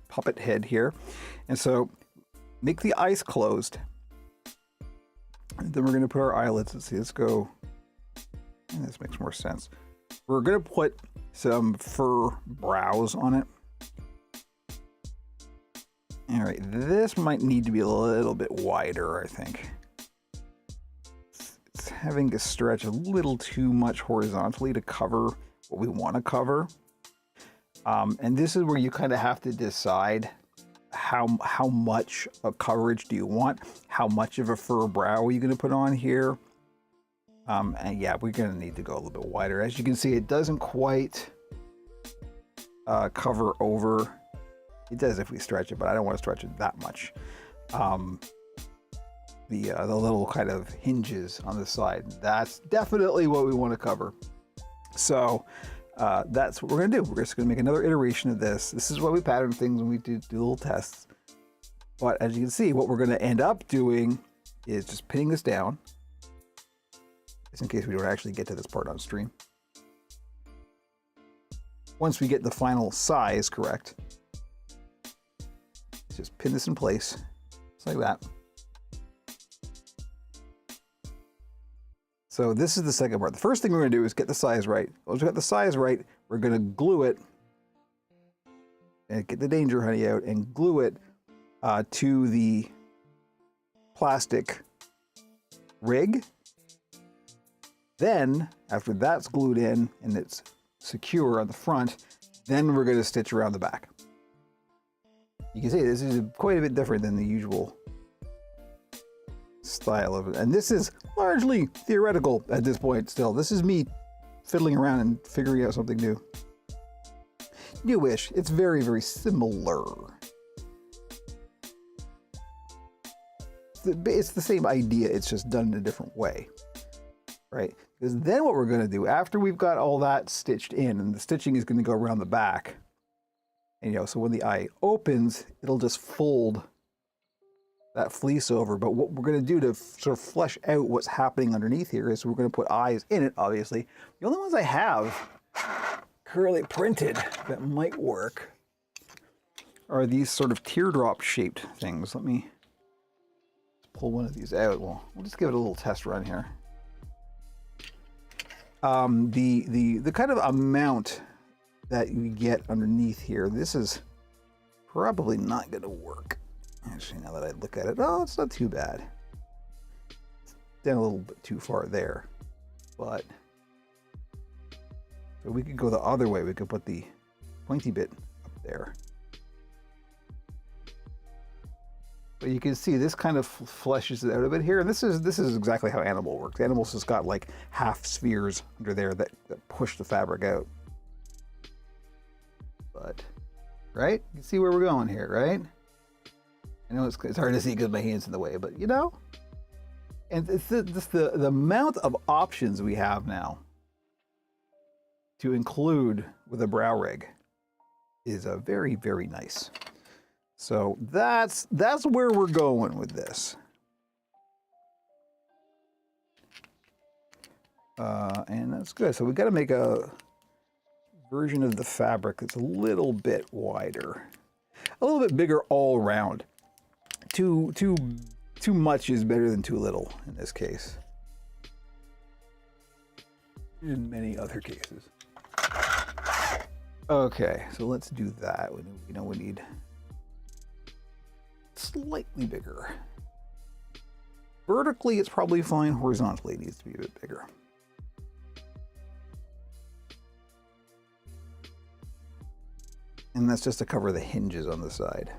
puppet head here. And so make the eyes closed. And then we're going to put our eyelids. Let's see, let's go. This makes more sense. We're going to put some fur brows on it. All right, this might need to be a little bit wider, I think. It's having to stretch a little too much horizontally to cover what we want to cover. And this is where you kind of have to decide how much of coverage do you want? How much of a fur brow are you going to put on here? And yeah, we're going to need to go a little bit wider. As you can see, it doesn't quite cover over. It does if we stretch it, but I don't want to stretch it that much. The little kind of hinges on the side, that's definitely what we want to cover. So that's what we're going to do. We're just going to make another iteration of this. This is why we pattern things when we do little tests. But as you can see, what we're going to end up doing is just pinning this down, just in case we don't actually get to this part on stream. Once we get the final size correct, just pin this in place, just like that. So this is the second part. The first thing we're going to do is get the size right. Once we got the size right, we're going to glue it and get the Danger Honey out and glue it to the plastic rig. Then, after that's glued in and it's secure on the front, then we're going to stitch around the back. You can see this is quite a bit different than the usual style of it. And this is largely theoretical at this point still. This is me fiddling around and figuring out something new. Newish. It's very, very similar. It's the same idea, it's just done in a different way, right? Because then what we're going to do, after we've got all that stitched in, and the stitching is going to go around the back, and so when the eye opens, it'll just fold that fleece over. But what we're going to do to sort of flesh out what's happening underneath here is we're going to put eyes in it, obviously. The only ones I have currently printed that might work are these sort of teardrop shaped things. Let me pull one of these out. Well, we'll just give it a little test run here. The kind of amount that you get underneath here, this is probably not going to work. Actually, now that I look at it, oh, it's not too bad. It's down a little bit too far there, but so we could go the other way. We could put the pointy bit up there. But you can see this kind of fleshes it out a bit here. And this is exactly how Animal works. Animal's just got like half spheres under there that push the fabric out. But, right? You can see where we're going here, right? I know it's hard to see because my hand's in the way, but you know? And it's just the amount of options we have now to include with a brow rig is very, very nice. So that's where we're going with this. And that's good. So we've got to make a version of the fabric that's a little bit wider, a little bit bigger all around. Too much is better than too little in this case. In many other cases. Okay, so let's do that. We know we need slightly bigger. Vertically, it's probably fine. Horizontally, it needs to be a bit bigger. And that's just to cover the hinges on the side.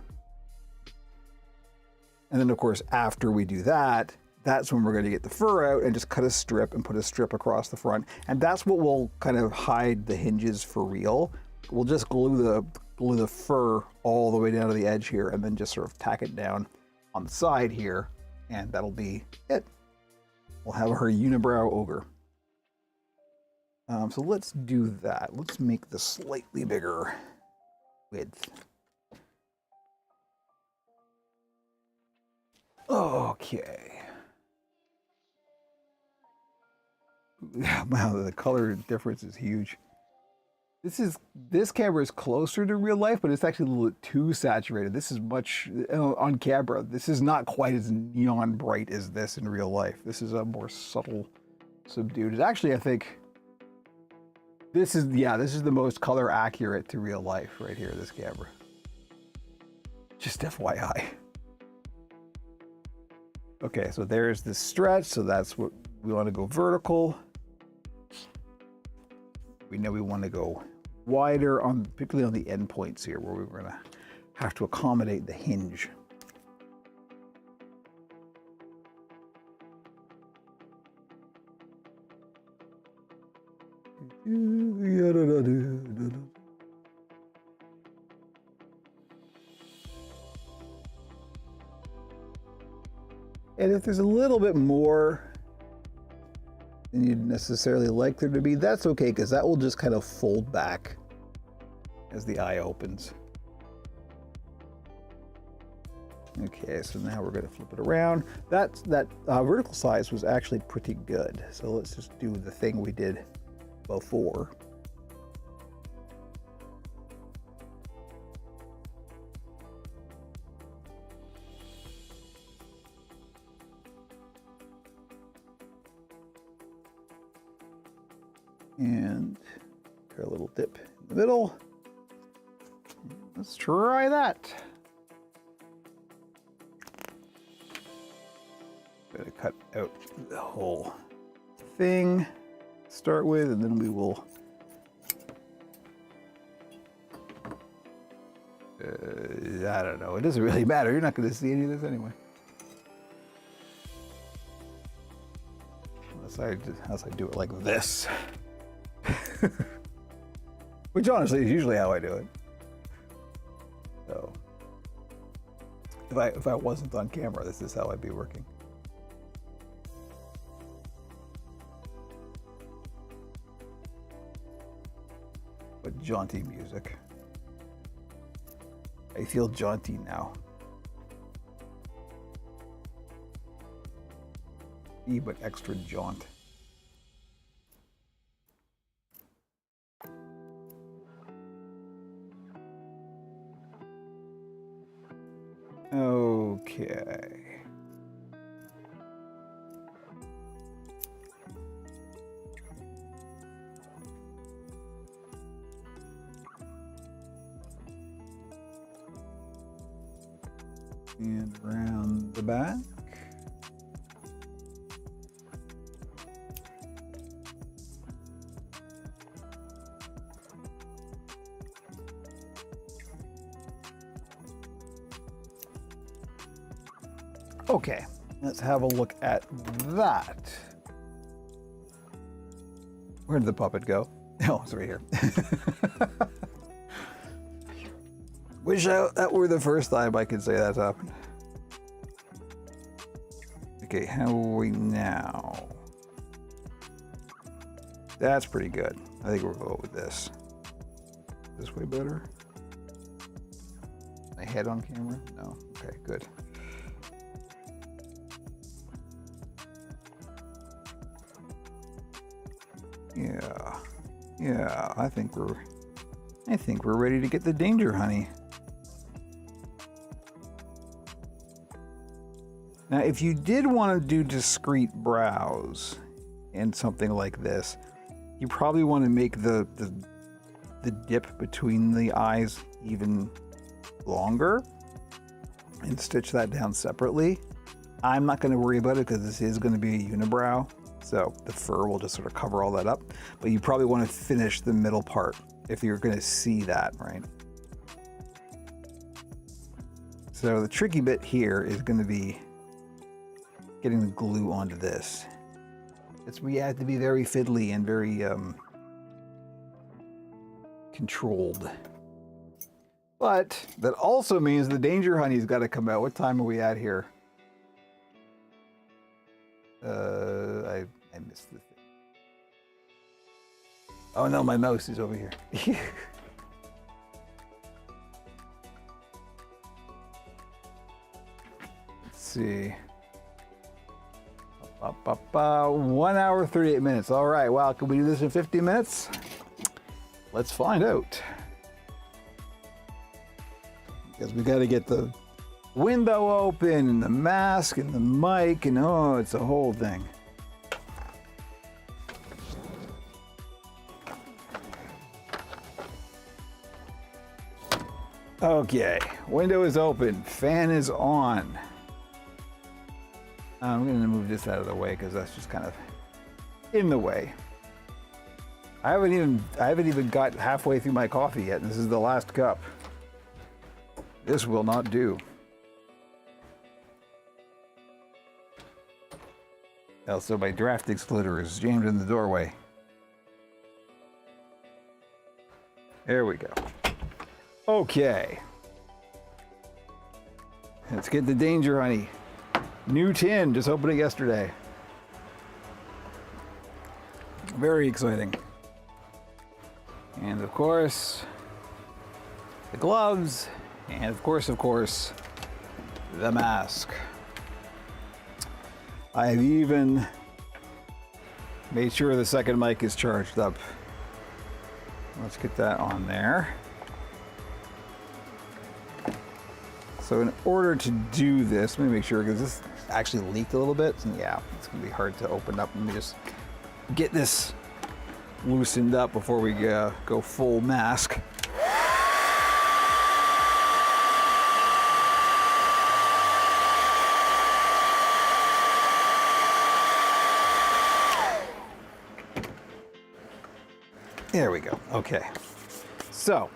And then, of course, after we do that, that's when we're going to get the fur out and just cut a strip and put a strip across the front. And that's what will kind of hide the hinges for real. We'll just glue the fur all the way down to the edge here and then just sort of tack it down on the side here, and that'll be it. We'll have our unibrow ogre. So let's do that. Let's make the slightly bigger width. Okay. Wow, the color difference is huge. This camera is closer to real life, but it's actually a little bit too saturated. This is much on camera. This is not quite as neon bright as this in real life. This is a more subtle, subdued. It's actually, I think, this is the most color accurate to real life right here. This camera. Just FYI. Okay, so there's the stretch. So that's what we want to go vertical. We know we want to go wider on, particularly on the end points here, where we're going to have to accommodate the hinge. And if there's a little bit more than you'd necessarily like there to be, that's okay, because that will just kind of fold back as the eye opens. Okay, so now we're going to flip it around. That vertical size was actually pretty good. So let's just do the thing we did before. And a little dip in the middle. Let's try that. Gotta cut out the whole thing to start with, and then we will I don't know, it doesn't really matter. You're not going to see any of this anyway. Unless I do it like this. Which honestly is usually how I do it. So if I wasn't on camera, this is how I'd be working. But jaunty music. I feel jaunty now. But extra jaunt. Okay. And around the back. Okay, let's have a look at that. Where did the puppet go? Oh, it's right here. Wish that were the first time I could say that's happened. Okay, how are we now? That's pretty good. I think we'll go with this. This way better? My head on camera? No. Okay, good. Yeah, I think we're ready to get the danger honey. Now, if you did want to do discrete brows and something like this, you probably want to make the dip between the eyes even longer and stitch that down separately. I'm not going to worry about it because this is going to be a unibrow. So the fur will just sort of cover all that up, but you probably want to finish the middle part if you're going to see that, right? So the tricky bit here is going to be getting the glue onto this. We have to be very fiddly and very controlled. But that also means the danger honey's got to come out. What time are we at here? I missed the thing. Oh no, my mouse is over here. Let's see. 1 hour, 38 minutes. All right, well, can we do this in 50 minutes? Let's find out. Because we got to get the window open and the mask and the mic and oh, it's a whole thing. Okay, window is open, fan is on. I'm gonna move this out of the way because that's just kind of in the way. I haven't even got halfway through my coffee yet, and this is the last cup. This will not do. Also, my draft excluder is jammed in the doorway. There we go. Okay. Let's get the danger honey. New tin, just opened it yesterday. Very exciting. And of course, the gloves, and of course, the mask. I have even made sure the second mic is charged up. Let's get that on there. So in order to do this, let me make sure, because this actually leaked a little bit. And yeah, it's gonna be hard to open up. Let me just get this loosened up before we go full mask. There we go. Okay. So,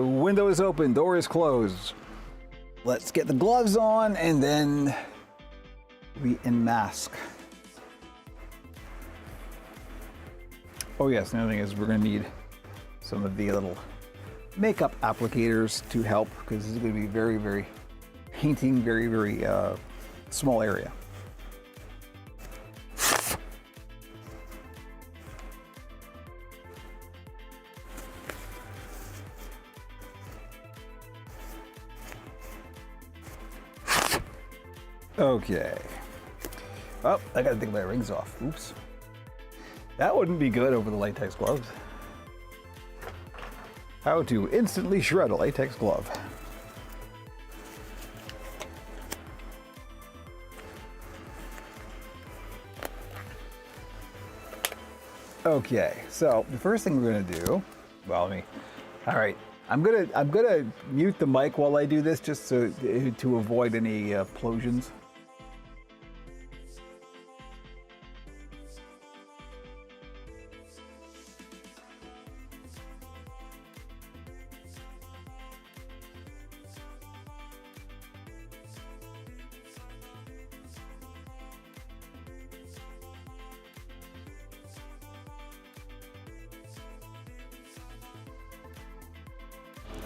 window is open, door is closed. Let's get the gloves on and then we unmask. Oh yes, another thing is we're gonna need some of the little makeup applicators to help, because this is gonna be very, very painting, very, very small area. Okay. Oh, I gotta take my rings off. Oops. That wouldn't be good over the latex gloves. How to instantly shred a latex glove. Okay, so the first thing we're gonna do, well, all right, I'm gonna mute the mic while I do this, just so to avoid any explosions.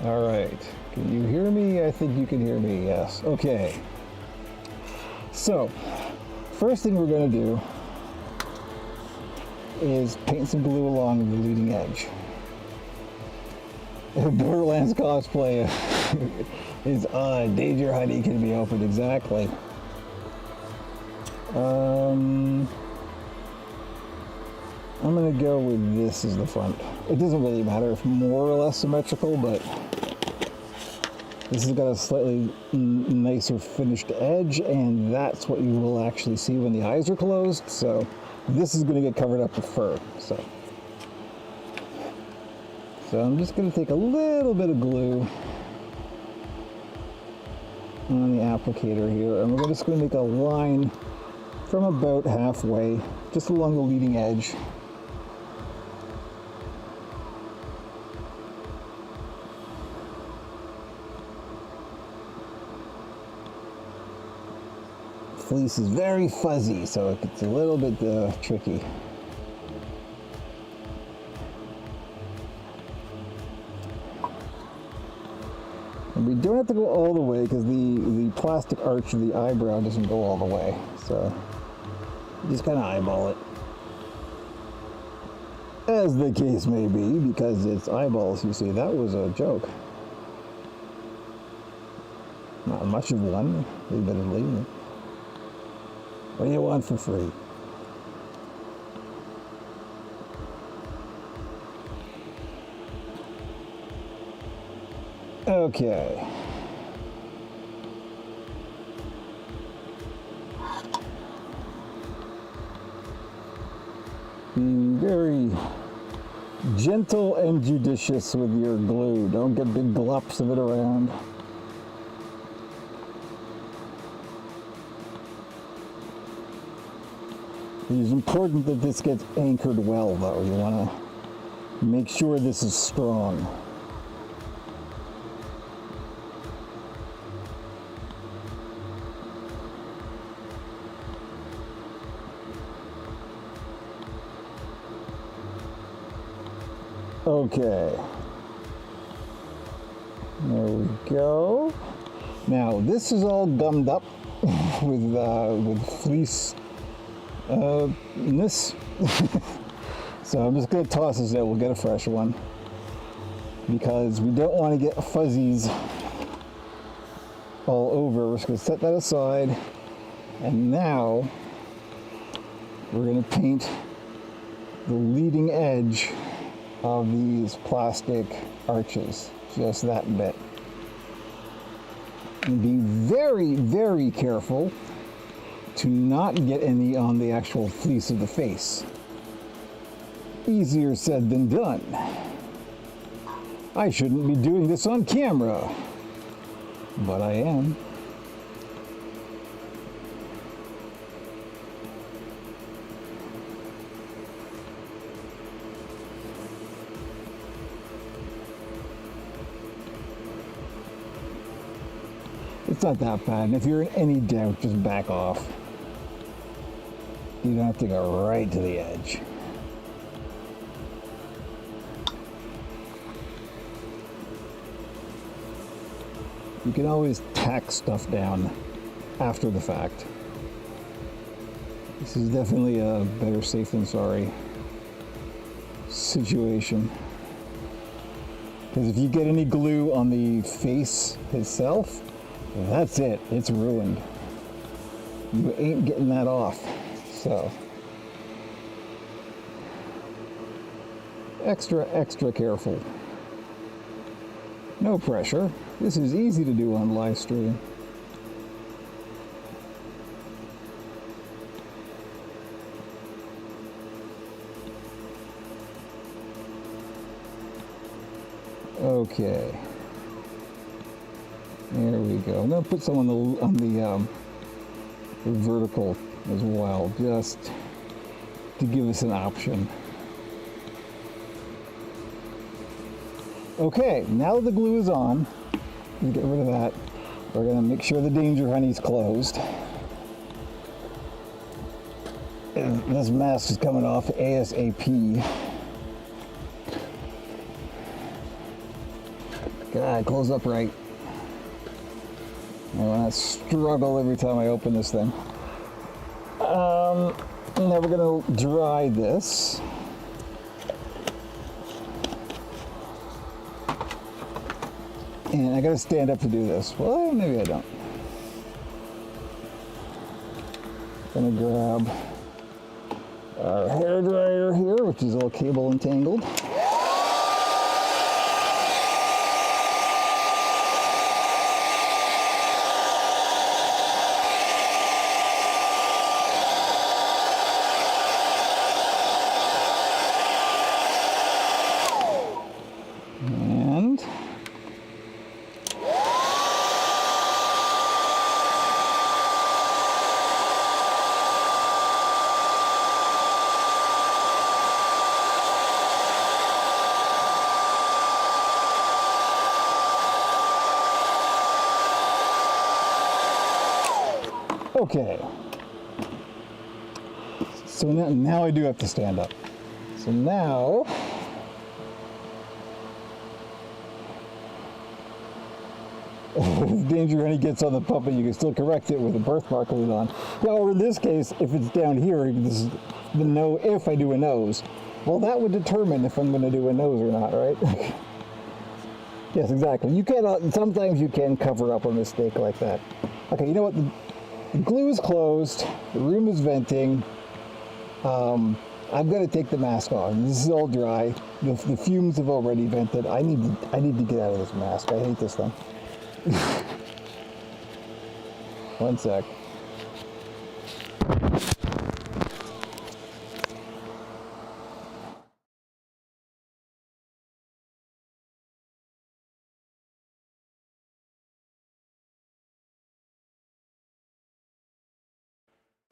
All right, can you hear me? I think you can hear me, yes. Okay, so first thing we're gonna do is paint some glue along the leading edge. Borderlands cosplay is on. Danger honey can be opened, exactly. I'm gonna go with this as the front. It doesn't really matter if more or less symmetrical, but this has got a slightly nicer finished edge, and that's what you will actually see when the eyes are closed. So this is gonna get covered up with fur. So I'm just gonna take a little bit of glue on the applicator here, and we're just gonna make a line from about halfway, just along the leading edge. fleece is very fuzzy, so it's a little bit tricky. And we don't have to go all the way because the plastic arch of the eyebrow doesn't go all the way, so you just kind of eyeball it. As the case may be, because it's eyeballs, you see. That was a joke. Not much of one, admittedly. What do you want for free? Okay. Be very gentle and judicious with your glue. Don't get big glops of it around. It is important that this gets anchored well, though. You want to make sure this is strong. Okay, there we go. Now this is all gummed up with fleece ness. So I'm just going to toss this out. We'll get a fresh one because we don't want to get fuzzies all over. We're just going to set that aside, and now we're going to paint the leading edge of these plastic arches, just that bit. And be very, very careful to not get any on the actual fleece of the face. Easier said than done. I shouldn't be doing this on camera, but I am. It's not that bad, and if you're in any doubt, just back off. You don't have to go right to the edge. You can always tack stuff down after the fact. This is definitely a better safe than sorry situation. Because if you get any glue on the face itself, that's it. It's ruined. You ain't getting that off. So, extra careful. No pressure. This is easy to do on live stream. Okay. There we go. I'm going to put some on the vertical as well, just to give us an option. Okay, now that the glue is on, let's get rid of that. We're going to make sure the Danger Honey's closed. And this mask is coming off ASAP. God, close up right. I want to struggle every time I open this thing. Now we're going to dry this. And I got to stand up to do this. Well, maybe I don't. Gonna grab our hair dryer here, which is all cable entangled. Okay, So now I do have to stand up. So now, the danger when he gets on the puppet, you can still correct it with a birthmark lead on. Now, or in this case, if it's down here, this is the no. If I do a nose, well, that would determine if I'm going to do a nose or not, right? Yes, exactly. You can sometimes you can cover up a mistake like that. Okay, you know what? The glue is closed. The room is venting. I'm going to take the mask off. This is all dry. The fumes have already vented. I need to get out of this mask. I hate this thing. One sec.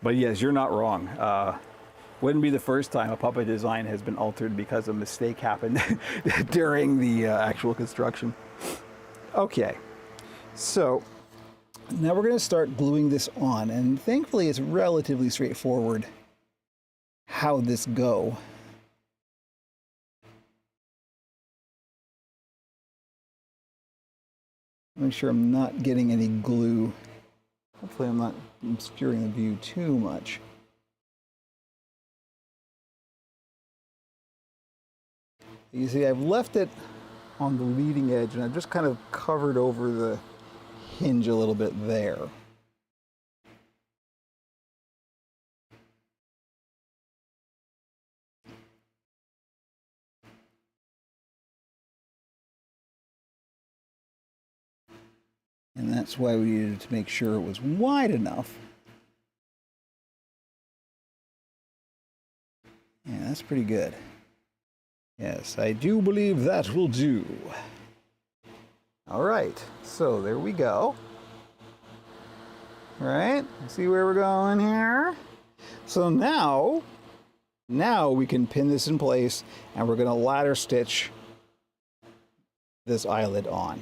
But yes, you're not wrong. Wouldn't be the first time a puppet design has been altered because a mistake happened during the actual construction. Okay, so now we're going to start gluing this on, and thankfully it's relatively straightforward how this go. Make sure I'm not getting any glue. Hopefully I'm not obscuring the view too much. You see, I've left it on the leading edge, and I've just kind of covered over the hinge a little bit there. And that's why we needed to make sure it was wide enough. Yeah, that's pretty good. Yes, I do believe that will do. All right, so there we go. All right, see where we're going here? So now we can pin this in place, and we're gonna ladder stitch this eyelid on.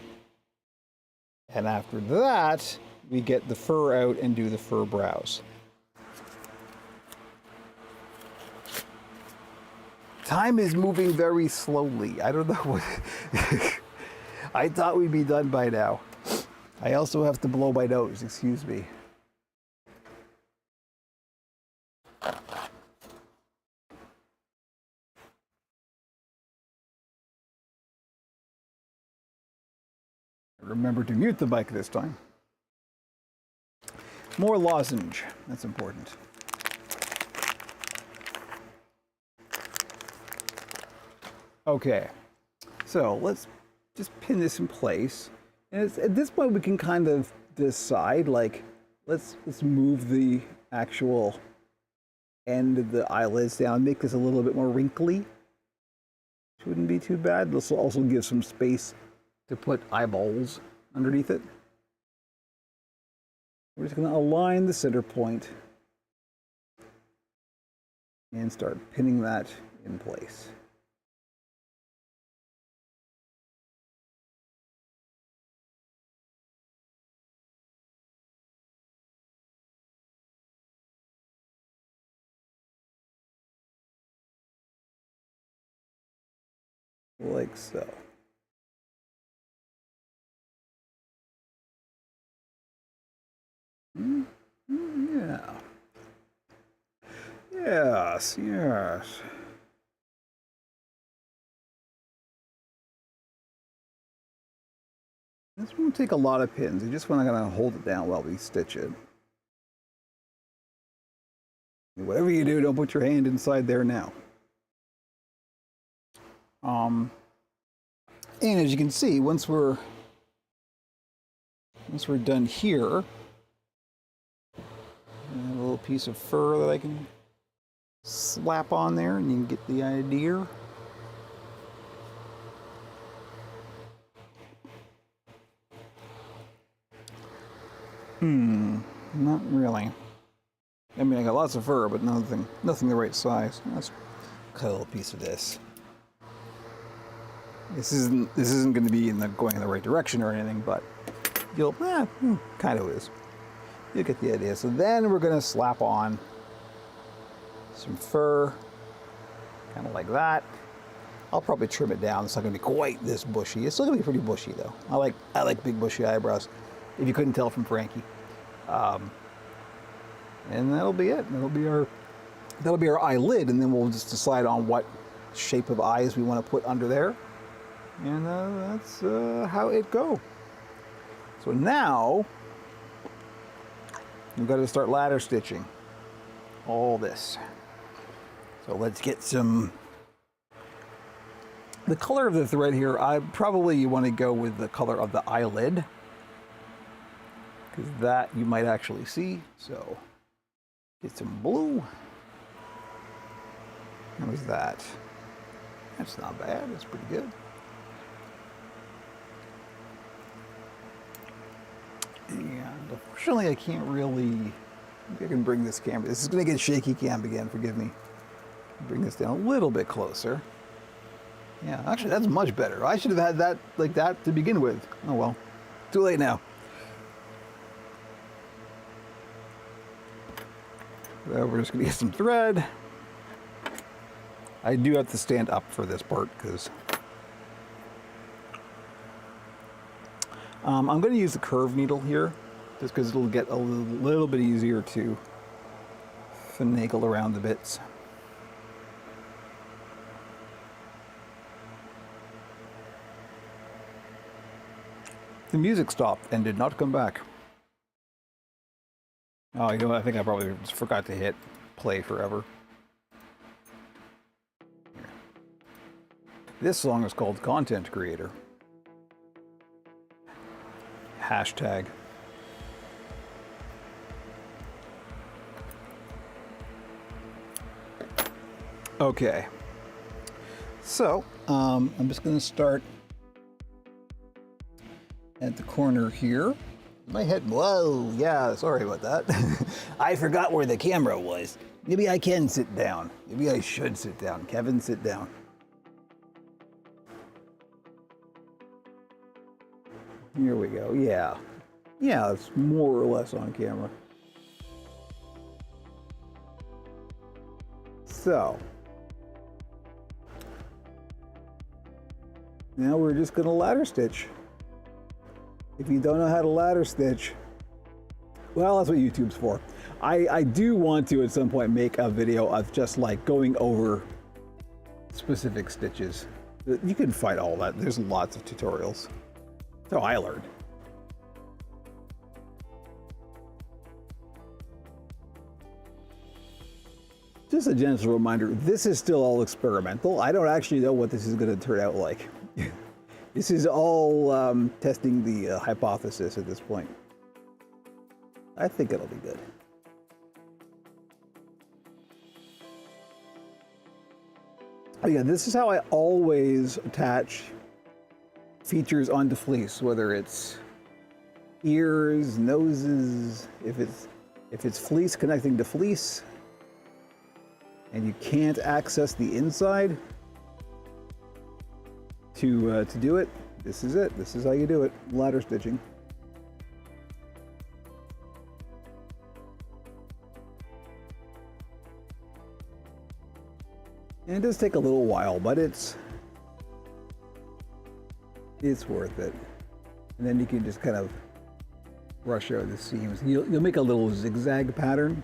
And after that, we get the fur out and do the fur brows. Time is moving very slowly. I don't know what... I thought we'd be done by now. I also have to blow my nose, excuse me. Remember to mute the mic this time. More lozenge, that's important. Okay, so let's just pin this in place. And at this point we can kind of decide, like, let's move the actual end of the eyelids down, make this a little bit more wrinkly. Which wouldn't be too bad. This will also give some space to put eyeballs underneath it. We're just going to align the center point and start pinning that in place. Like so. Yeah. Yes, yes. This won't take a lot of pins. You just want to kind of hold it down while we stitch it. Whatever you do, don't put your hand inside there now. And as you can see, once we're done here, a little piece of fur that I can slap on there, and you can get the idea. Not really. I mean, I got lots of fur, but nothing the right size. Let's cut a little piece of this. This isn't going to be going in the right direction or anything, but kind of is. You get the idea. So then we're going to slap on some fur, kind of like that. I'll probably trim it down. It's not gonna be quite this bushy. It's still gonna be pretty bushy though. I like big bushy eyebrows, if you couldn't tell from Frankie. And that'll be it. That'll be our eyelid, and then we'll just decide on what shape of eyes we want to put under there. And that's how it go. So now we've got to start ladder stitching all this. So let's get some. The color of the thread here, I probably want to go with the color of the eyelid, because that you might actually see. So get some blue. How was that? That's not bad. That's pretty good. And unfortunately, I can't really. Maybe I can bring this camera. This is going to get shaky cam again. Forgive me. Bring this down a little bit closer. Yeah, actually, that's much better. I should have had that like that to begin with. Oh well, too late now. So we're just going to get some thread. I do have to stand up for this part because I'm going to use the curve needle here just because it'll get a little bit easier to finagle around the bits. The music stopped and did not come back. Oh, you know what? I think I probably just forgot to hit play forever. This song is called Content Creator. Hashtag. Okay. So, I'm just going to start at the corner here. My head, whoa, yeah, sorry about that. I forgot where the camera was. Maybe I can sit down. Maybe I should sit down. Kevin, sit down. Here we go, yeah. Yeah, it's more or less on camera. So, now we're just gonna ladder stitch. If you don't know how to ladder stitch, well, that's what YouTube's for. I do want to at some point make a video of just like going over specific stitches. You can find all that. There's lots of tutorials. So I learned. Just a gentle reminder, this is still all experimental. I don't actually know what this is going to turn out like. This is all testing the hypothesis at this point. I think it'll be good. Oh yeah, this is how I always attach features onto fleece, whether it's ears, noses, if it's fleece connecting to fleece, and you can't access the inside to do it, this is it. This is how you do it, ladder stitching. And it does take a little while, but it's worth it. And then you can just kind of brush out the seams. You'll make a little zigzag pattern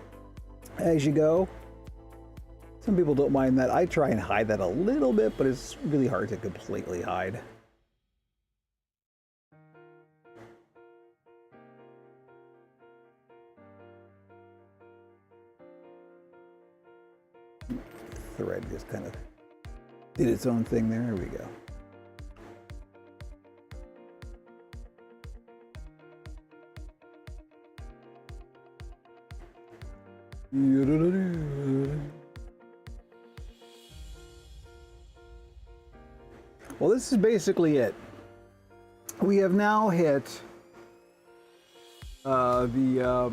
as you go. Some people don't mind that. I try and hide that a little bit, but it's really hard to completely hide. Thread just kind of did its own thing there. There we go. Well, this is basically it. We have now hit the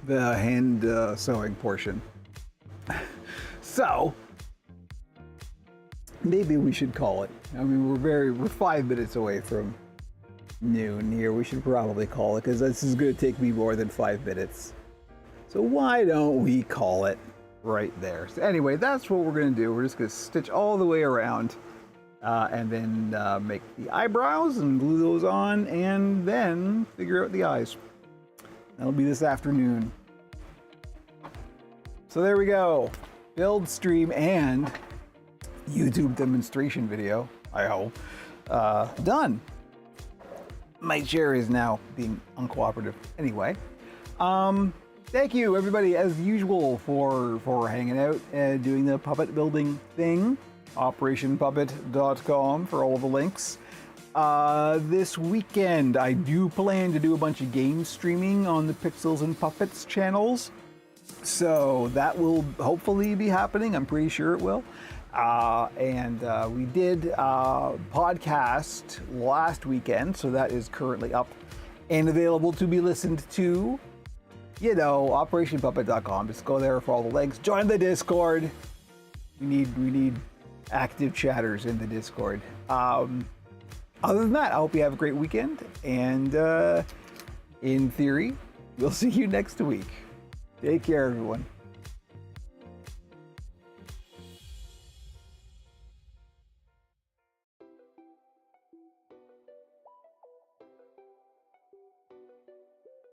hand sewing portion. So maybe we should call it. I mean, we're 5 minutes away from noon here. We should probably call it because this is going to take me more than 5 minutes. So why don't we call it right there? So anyway, that's what we're gonna do. We're just gonna stitch all the way around and then make the eyebrows and glue those on and then figure out the eyes. That'll be this afternoon. So there we go. Build, stream, and YouTube demonstration video, I hope. Done. My chair is now being uncooperative. Anyway, thank you everybody as usual for hanging out and doing the puppet building thing. OperationPuppet.com for all the links. This weekend I do plan to do a bunch of game streaming on the Pixels and Puppets channels. So that will hopefully be happening. I'm pretty sure it will. We did podcast last weekend, so that is currently up and available to be listened to. You know, OperationPuppet.com. Just go there for all the links. Join the Discord. We need active chatters in the Discord. Other than that, I hope you have a great weekend. And in theory, we'll see you next week. Take care, everyone.